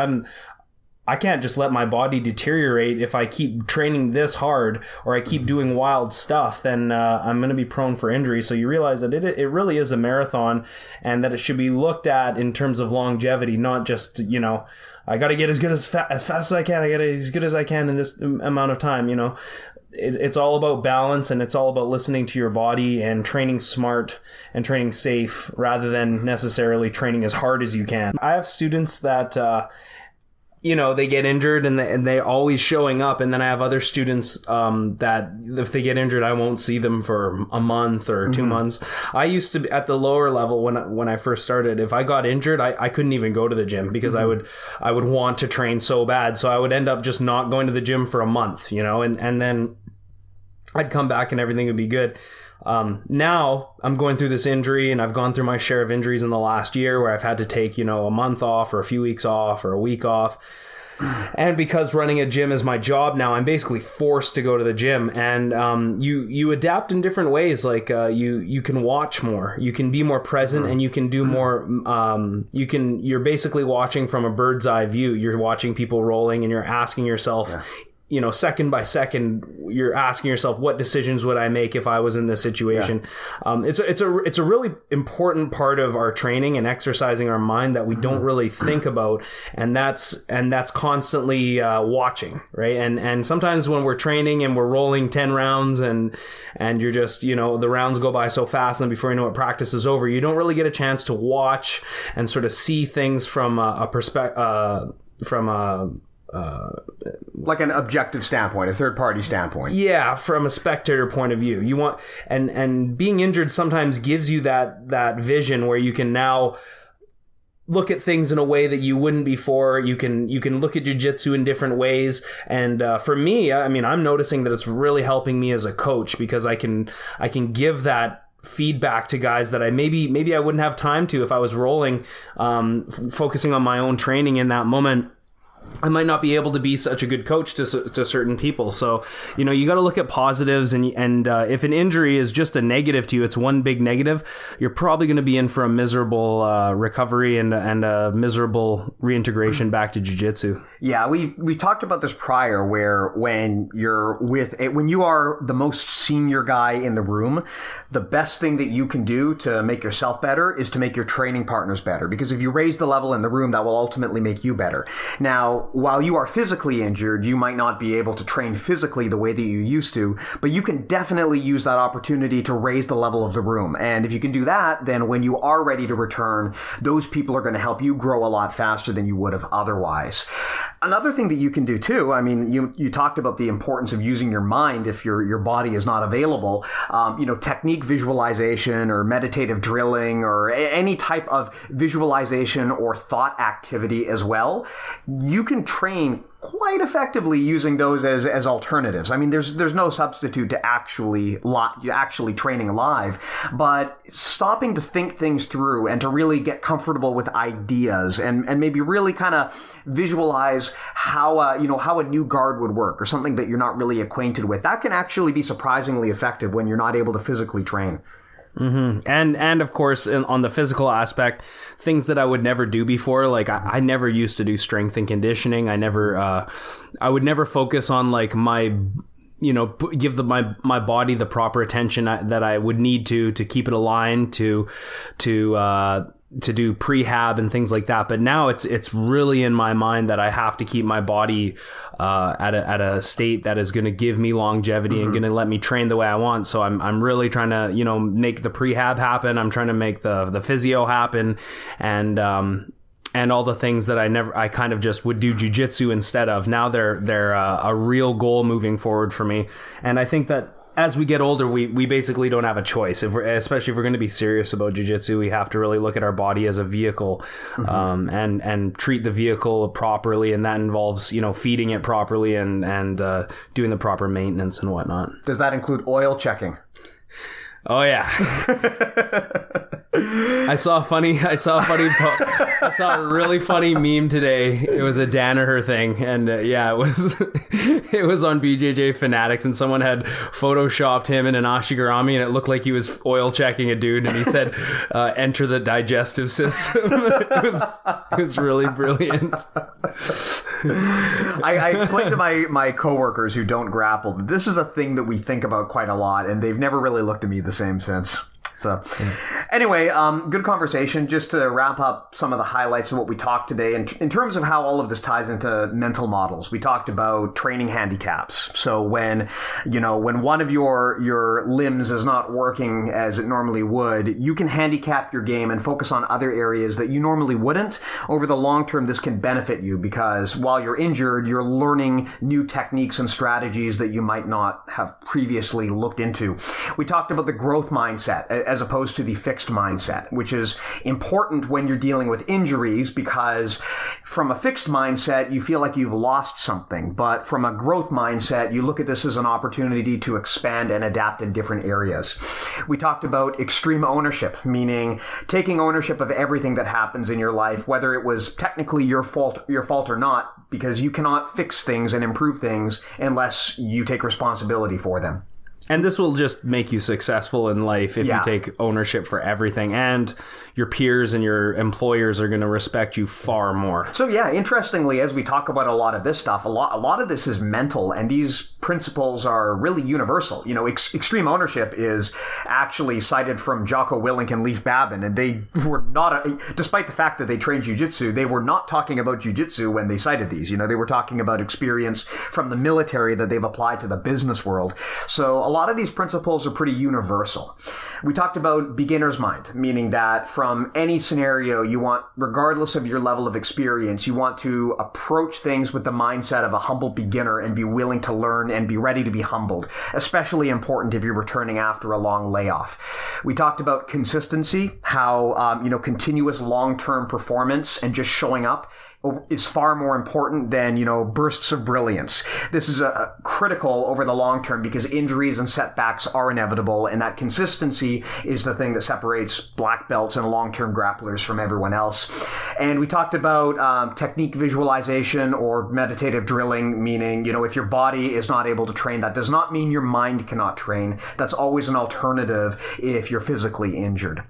B: I can't just let my body deteriorate. If I keep training this hard or I keep doing wild stuff, then I'm going to be prone for injury. So you realize that it really is a marathon, and that it should be looked at in terms of longevity, not just, I got to get as fast as I can. I get as good as I can in this amount of time, It's all about balance, and it's all about listening to your body and training smart and training safe rather than necessarily training as hard as you can. I have students that, they get injured and they always showing up. And then I have other students that if they get injured, I won't see them for a month or 2 months. I used to be at the lower level when I first started. If I got injured, I couldn't even go to the gym because I would want to train so bad. So I would end up just not going to the gym for a month, and then I'd come back and everything would be good. Now I'm going through this injury, and I've gone through my share of injuries in the last year where I've had to take, a month off or a few weeks off or a week off. And because running a gym is my job now, I'm basically forced to go to the gym. And you adapt in different ways. Like you can watch more, you can be more present, and you can do more. You're basically watching from a bird's eye view. You're watching people rolling, and you're asking yourself, second by second, you're asking yourself, what decisions would I make if I was in this situation? Yeah. It's a really important part of our training and exercising our mind that we don't really think about, and that's constantly watching, right? And sometimes when we're training and we're rolling 10 rounds and you're just, the rounds go by so fast, and before you know it, practice is over. You don't really get a chance to watch and sort of see things from a perspective,
A: like an objective standpoint, a third-party standpoint.
B: Yeah, from a spectator point of view. You want, and being injured sometimes gives you that vision where you can now look at things in a way that you wouldn't before. You can look at jiu-jitsu in different ways. And for me, I'm noticing that it's really helping me as a coach, because I can give that feedback to guys that I maybe I wouldn't have time to if I was rolling, focusing on my own training in that moment. I might not be able to be such a good coach to certain people. So, you got to look at positives, and if an injury is just a negative to you, it's one big negative, you're probably going to be in for a miserable recovery and a miserable reintegration back to jiu-jitsu.
A: Yeah, we talked about this prior, where when you are the most senior guy in the room, the best thing that you can do to make yourself better is to make your training partners better, because if you raise the level in the room, that will ultimately make you better. Now, while you are physically injured, you might not be able to train physically the way that you used to, but you can definitely use that opportunity to raise the level of the room. And if you can do that, then when you are ready to return, those people are going to help you grow a lot faster than you would have otherwise. Another thing that you can do too, you talked about the importance of using your mind if your body is not available. Technique visualization or meditative drilling or any type of visualization or thought activity as well. You can train quite effectively using those as alternatives. There's no substitute to actually training live, but stopping to think things through and to really get comfortable with ideas and maybe really kind of visualize how a new guard would work or something that you're not really acquainted with. That can actually be surprisingly effective when you're not able to physically train.
B: Mm-hmm. And of course, on the physical aspect, things that I would never do before, like I never used to do strength and conditioning. I would never focus on like my, give my body the proper attention that I would need to keep it aligned to do prehab and things like that. But now it's really in my mind that I have to keep my body at a state that is going to give me longevity and going to let me train the way I want. So I'm really trying to make the prehab happen. I'm trying to make the physio happen, and all the things that I kind of just would do jiu-jitsu instead of. Now they're a real goal moving forward for me. And I think that as we get older, we basically don't have a choice. Especially if we're going to be serious about jiu-jitsu, we have to really look at our body as a vehicle, and treat the vehicle properly, and that involves feeding it properly and doing the proper maintenance and whatnot.
A: Does that include oil checking?
B: Oh yeah. I saw a really funny meme today. It was a Danaher thing, and it was on BJJ Fanatics, and someone had photoshopped him in an ashigarami, and it looked like he was oil checking a dude, and he said, "Enter the digestive system." It was really brilliant.
A: I explained to my coworkers who don't grapple that this is a thing that we think about quite a lot, and they've never really looked at me the same since. So anyway, good conversation. Just to wrap up some of the highlights of what we talked today in terms of how all of this ties into mental models. We talked about training handicaps. So when one of your limbs is not working as it normally would, you can handicap your game and focus on other areas that you normally wouldn't. Over the long term, this can benefit you because while you're injured, you're learning new techniques and strategies that you might not have previously looked into. We talked about the growth mindset as opposed to the fixed fixed mindset, which is important when you're dealing with injuries, because from a fixed mindset, you feel like you've lost something. But from a growth mindset, you look at this as an opportunity to expand and adapt in different areas. We talked about extreme ownership, meaning taking ownership of everything that happens in your life, whether it was technically your fault or not, because you cannot fix things and improve things unless you take responsibility for them.
B: And this will just make you successful in life if you take ownership for everything, and your peers and your employers are going to respect you far more.
A: So yeah, interestingly, as we talk about a lot of this stuff, a lot of this is mental, and these principles are really universal. You know, extreme ownership is actually cited from Jocko Willink and Leif Babin, and they were not, despite the fact that they trained Jiu-Jitsu, they were not talking about Jiu-Jitsu when they cited these. You know, they were talking about experience from the military that they've applied to the business world. So a lot of these principles are pretty universal. We talked about beginner's mind, meaning that from any scenario you want, regardless of your level of experience, you want to approach things with the mindset of a humble beginner and be willing to learn and be ready to be humbled, especially important if you're returning after a long layoff. We talked about consistency, how continuous long-term performance and just showing up is far more important than, bursts of brilliance. This is critical over the long term because injuries and setbacks are inevitable, and that consistency is the thing that separates black belts and long-term grapplers from everyone else. And we talked about technique visualization or meditative drilling, meaning, if your body is not able to train, that does not mean your mind cannot train. That's always an alternative if you're physically injured.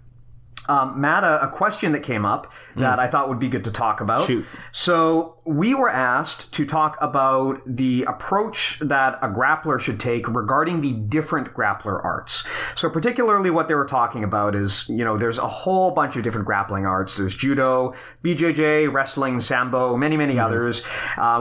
A: Matt, a question that came up that I thought would be good to talk about.
B: Shoot.
A: So we were asked to talk about the approach that a grappler should take regarding the different grappler arts. So particularly what they were talking about is, there's a whole bunch of different grappling arts. There's judo, BJJ, wrestling, sambo, many others.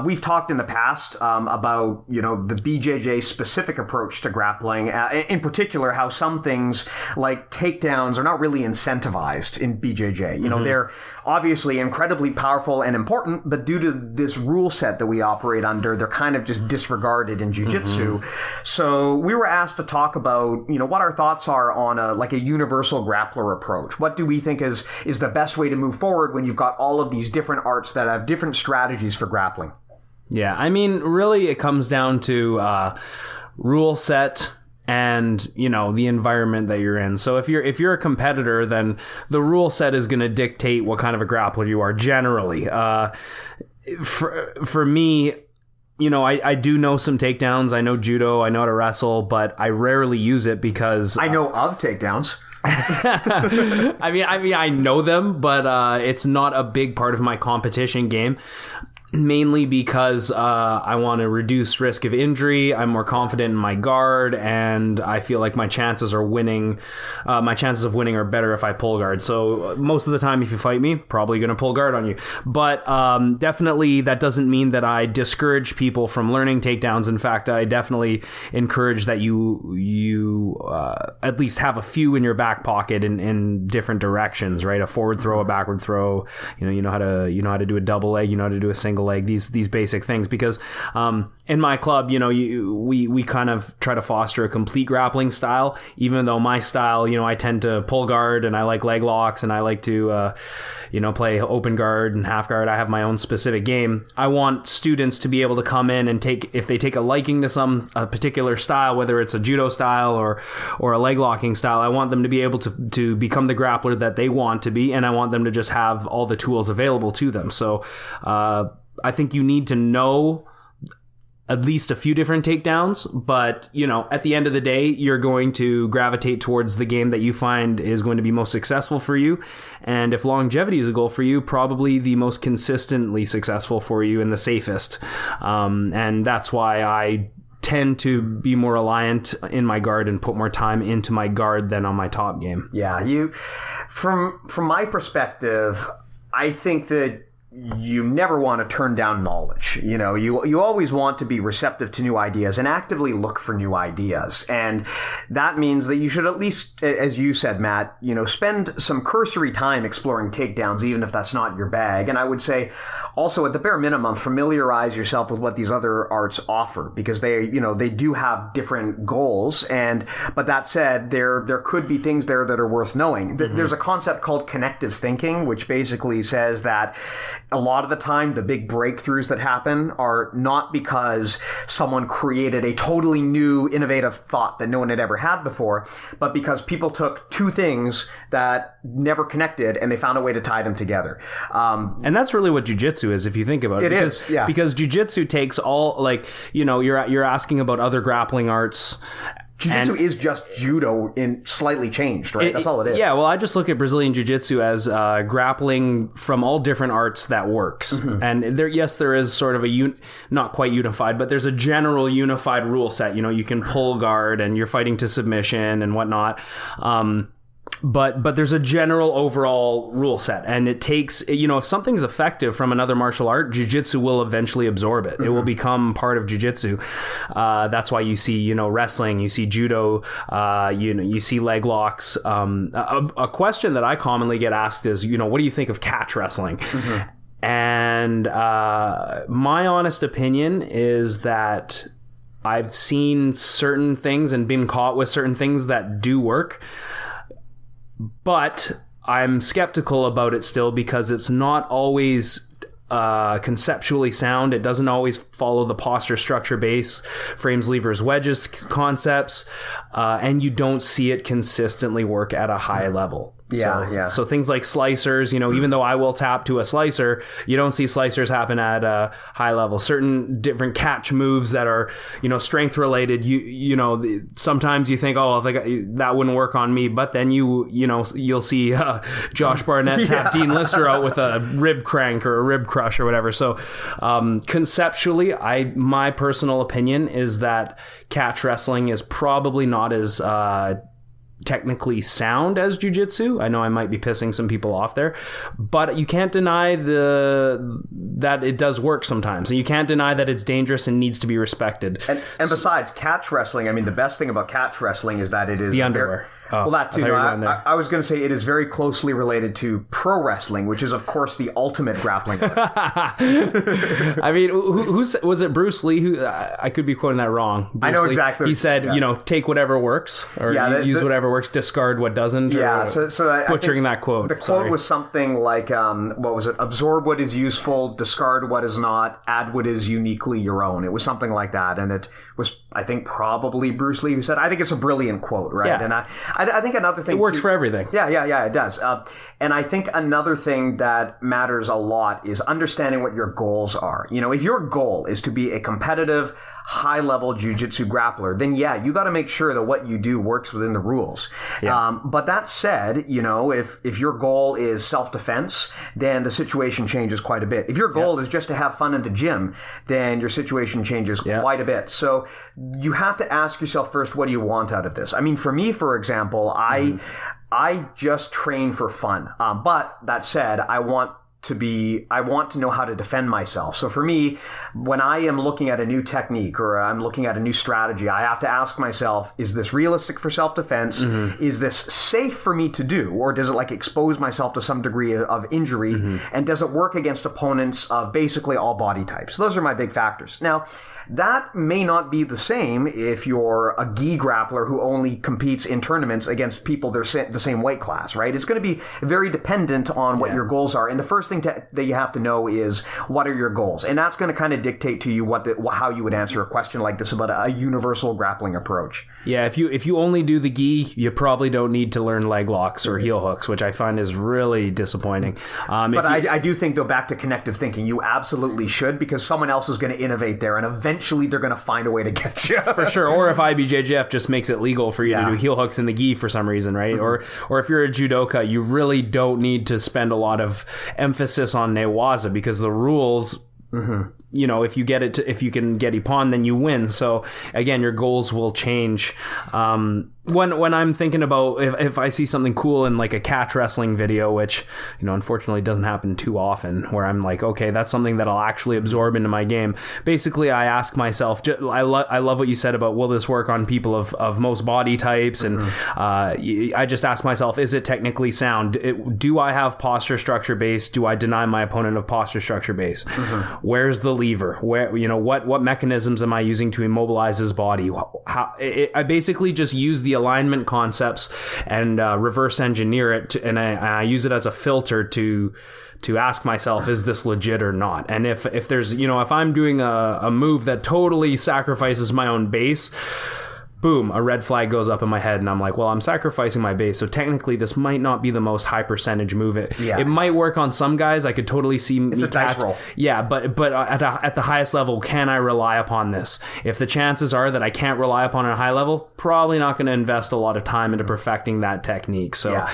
A: We've talked in the past about, the BJJ specific approach to grappling. In particular, how some things like takedowns are not really incentivized in BJJ. They're obviously incredibly powerful and important, but due to this rule set that we operate under, they're kind of just disregarded in Jiu-Jitsu. So we were asked to talk about, what our thoughts are on a universal grappler approach. What do we think is the best way to move forward when you've got all of these different arts that have different strategies for grappling?
B: Yeah, I mean, really it comes down to rule set and the environment that you're in. So if you're a competitor, then the rule set is going to dictate what kind of a grappler you are generally. For me, I do know some takedowns. I know judo. I know how to wrestle, but I rarely use it because
A: I know of takedowns.
B: I mean, I know them, but it's not a big part of my competition game. Mainly because I want to reduce risk of injury. I'm more confident in my guard, and I feel like my chances of winning are better if I pull guard. So most of the time, if you fight me, probably going to pull guard on you. But definitely, that doesn't mean that I discourage people from learning takedowns. In fact, I definitely encourage that you at least have a few in your back pocket in different directions. Right, a forward throw, a backward throw. You know how to do a double leg. You know how to do a single leg, these basic things, because in my club, we kind of try to foster a complete grappling style, even though my style, I tend to pull guard and I like leg locks and I like to play open guard and half guard. I have my own specific game. I want students to be able to come in and if they take a liking to a particular style, whether it's a judo style or a leg locking style, I want them to be able to become the grappler that they want to be, and I want them to just have all the tools available to them. So I think you need to know at least a few different takedowns, but at the end of the day, you're going to gravitate towards the game that you find is going to be most successful for you. And if longevity is a goal for you, probably the most consistently successful for you and the safest. And that's why I tend to be more reliant in my guard and put more time into my guard than on my top game.
A: Yeah, from my perspective, I think that you never want to turn down knowledge. You always want to be receptive to new ideas and actively look for new ideas. And that means that you should at least, as you said, Matt, spend some cursory time exploring takedowns, even if that's not your bag. And I would say also, at the bare minimum, familiarize yourself with what these other arts offer, because they do have different goals. But that said, there could be things there that are worth knowing. There's a concept called connective thinking, which basically says that a lot of the time the big breakthroughs that happen are not because someone created a totally new, innovative thought that no one had ever had before, but because people took two things that never connected and they found a way to tie them together.
B: And that's really what jiu-jitsu is, if you think about it. Because jiu-jitsu takes all, you're asking about other grappling arts.
A: Jiu-Jitsu is just judo in slightly changed, right? That's all it is.
B: Yeah, well, I just look at Brazilian Jiu-Jitsu as grappling from all different arts that works. And there is sort of not quite unified, but there's a general unified rule set. You can pull guard and you're fighting to submission and whatnot. But there's a general overall rule set, and it takes, if something's effective from another martial art, jiu-jitsu will eventually absorb it. It will become part of jiu-jitsu. That's why you see, wrestling, you see judo, you see leg locks. A question that I commonly get asked is, what do you think of catch wrestling? And my honest opinion is that I've seen certain things and been caught with certain things that do work. But I'm skeptical about it still, because it's not always conceptually sound. It doesn't always follow the posture, structure, base, frames, levers, wedges concepts, and you don't see it consistently work at a high level. So things like slicers, even though I will tap to a slicer, you don't see slicers happen at a high level. Certain different catch moves that are, strength related, sometimes you think, that wouldn't work on me, but then you'll see Josh Barnett tap Dean Lister out with a rib crank or a rib crush or whatever. So conceptually, my personal opinion is that catch wrestling is probably not as technically sound as jiu-jitsu. I know I might be pissing some people off there, but you can't deny that it does work sometimes, and you can't deny that it's dangerous and needs to be respected.
A: And besides catch wrestling, I mean, the best thing about catch wrestling is that it is
B: the underwear.
A: Well, that too. I was going to say it is very closely related to pro wrestling, which is, of course, the ultimate grappling.
B: I mean, who was it? Bruce Lee? Who I could be quoting that wrong. Bruce
A: I know
B: Lee.
A: exactly.
B: He said, take whatever works, or use whatever works, discard what doesn't.
A: Yeah. So
B: butchering that quote.
A: The quote was something like, what was it? Absorb what is useful, discard what is not, add what is uniquely your own. It was something like that, and it was, I think, probably Bruce Lee who said. I think it's a brilliant quote, right?
B: Yeah.
A: And I think another thing...
B: It works for everything.
A: Yeah, it does. And I think another thing that matters a lot is understanding what your goals are. If your goal is to be a competitive, high-level jiu-jitsu grappler, then you got to make sure that what you do works within the rules. Yeah. But that said, if your goal is self-defense, then the situation changes quite a bit. If your goal is just to have fun in the gym, then your situation changes quite a bit. So you have to ask yourself first, what do you want out of this? I mean, for me, for example, I just train for fun. But that said, I want to know how to defend myself. So for me, when I am looking at a new technique or I'm looking at a new strategy, I have to ask myself, is this realistic for self-defense? Is this safe for me to do? Or does it expose myself to some degree of injury? And does it work against opponents of basically all body types? Those are my big factors. Now, that may not be the same if you're a gi grappler who only competes in tournaments against people the same weight class, right? It's going to be very dependent on what your goals are. And the first thing that you have to know is, what are your goals? And that's going to kind of dictate to you how you would answer a question like this about a universal grappling approach.
B: Yeah, if you only do the gi, you probably don't need to learn leg locks or heel hooks, which I find is really disappointing.
A: But I do think, though, back to connective thinking, you absolutely should, because someone else is going to innovate there, and eventually they're going to find a way to get you.
B: For sure. Or if IBJJF just makes it legal for you to do heel hooks in the gi for some reason, right? Or if you're a judoka, you really don't need to spend a lot of emphasis on newaza, because the rules if you can get Ippon, then you win. So again, your goals will change. When I'm thinking about if I see something cool in like a catch wrestling video, which unfortunately doesn't happen too often, where I'm like, okay, that's something that I'll actually absorb into my game. Basically, I ask myself, I love what you said about will this work on people of most body types, and I just ask myself, is it technically sound? Do I have posture structure base? Do I deny my opponent of posture structure base? Where's the lever? Where what mechanisms am I using to immobilize his body? I basically just use the alignment concepts and reverse engineer it, and I use it as a filter to ask myself, is this legit or not? And if there's if I'm doing a move that totally sacrifices my own base, boom, a red flag goes up in my head, and I'm like, well, I'm sacrificing my base, so technically this might not be the most high percentage move. It might work on some guys. I could totally see
A: it's a dice roll.
B: Yeah, but at the highest level, can I rely upon this? If the chances are that I can't rely upon it at a high level, probably not going to invest a lot of time into perfecting that technique. So,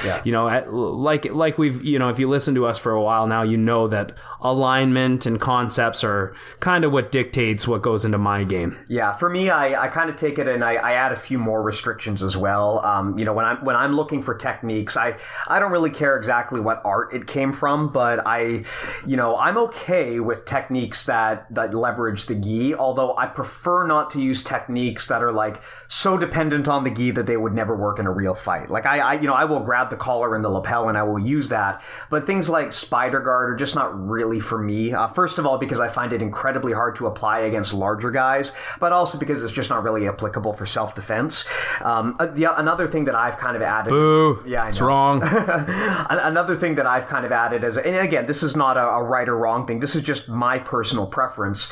B: like we've, if you listen to us for a while now, that alignment and concepts are kind of what dictates what goes into my game.
A: Yeah, for me, I kind of take it and I add a few more restrictions as well. When I'm looking for techniques, I don't really care exactly what art it came from, but I'm okay with techniques that leverage the gi, although I prefer not to use techniques that are like so dependent on the gi that they would never work in a real fight. Like I will grab the collar and the lapel and I will use that, but things like spider guard are just not really for me. First of all, because I find it incredibly hard to apply against larger guys, but also because it's just not really applicable for self-defense. Another thing that I've kind of added...
B: Boo! Yeah, I know. It's wrong.
A: Another thing that I've kind of added is, and again, this is not a right or wrong thing, this is just my personal preference.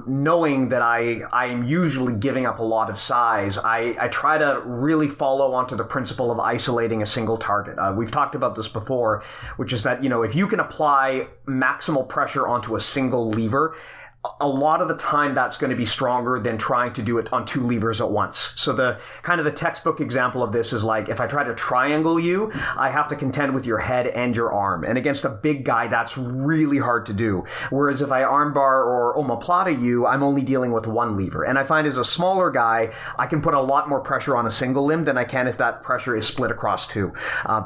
A: Knowing that I am usually giving up a lot of size, I try to really follow onto the principle of isolating a single target. We've talked about this before, which is that, if you can apply maximal pressure onto a single lever, a lot of the time that's going to be stronger than trying to do it on two levers at once. So the textbook example of this is like, if I try to triangle you, I have to contend with your head and your arm. And against a big guy, that's really hard to do. Whereas if I armbar or omoplata you, I'm only dealing with one lever. And I find as a smaller guy, I can put a lot more pressure on a single limb than I can if that pressure is split across two.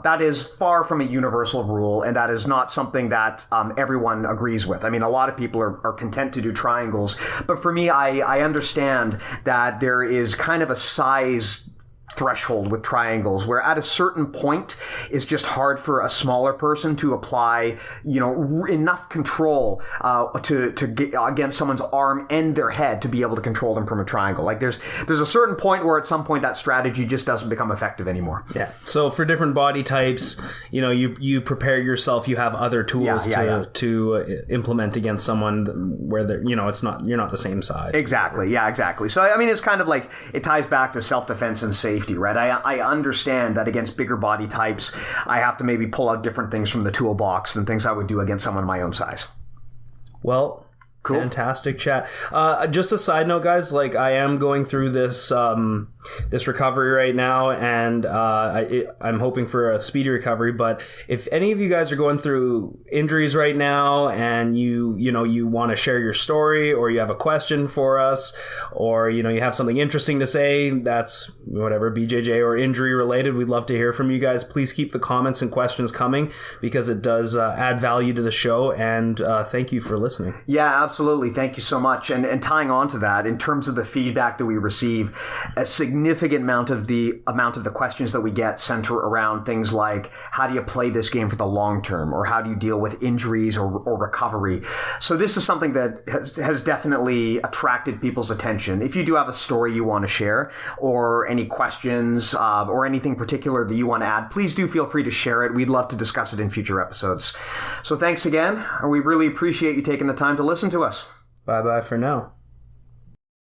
A: That is far from a universal rule, and that is not something that everyone agrees with. I mean, a lot of people are content to do triangles, but for me, I understand that there is kind of a size threshold with triangles where at a certain point it's just hard for a smaller person to apply enough control to get against someone's arm and their head to be able to control them from a triangle. Like there's a certain point where at some point that strategy just doesn't become effective anymore.
B: Yeah. So for different body types, you prepare yourself, you have other tools to implement against someone where they're, you're not the same size.
A: Exactly. Yeah, exactly. So I mean, it's kind of like it ties back to self-defense and safety. Right? I understand that against bigger body types, I have to maybe pull out different things from the toolbox than things I would do against someone my own size.
B: Well, cool. Fantastic chat. Just a side note, guys, like I am going through this this recovery right now, and I'm hoping for a speedy recovery. But if any of you guys are going through injuries right now and you want to share your story, or you have a question for us, or you have something interesting to say that's whatever BJJ or injury related, we'd love to hear from you guys. Please keep the comments and questions coming, because it does add value to the show, and thank you for listening.
A: Yeah, absolutely. Thank you so much. And tying on to that, in terms of the feedback that we receive, a significant amount of the questions that we get center around things like, how do you play this game for the long term, or how do you deal with injuries or recovery? So this is something that has definitely attracted people's attention. If you do have a story you want to share, or any questions, or anything particular that you want to add, please do feel free to share it. We'd love to discuss it in future episodes. So thanks again. We really appreciate you taking the time to listen to us.
B: Bye-bye for now.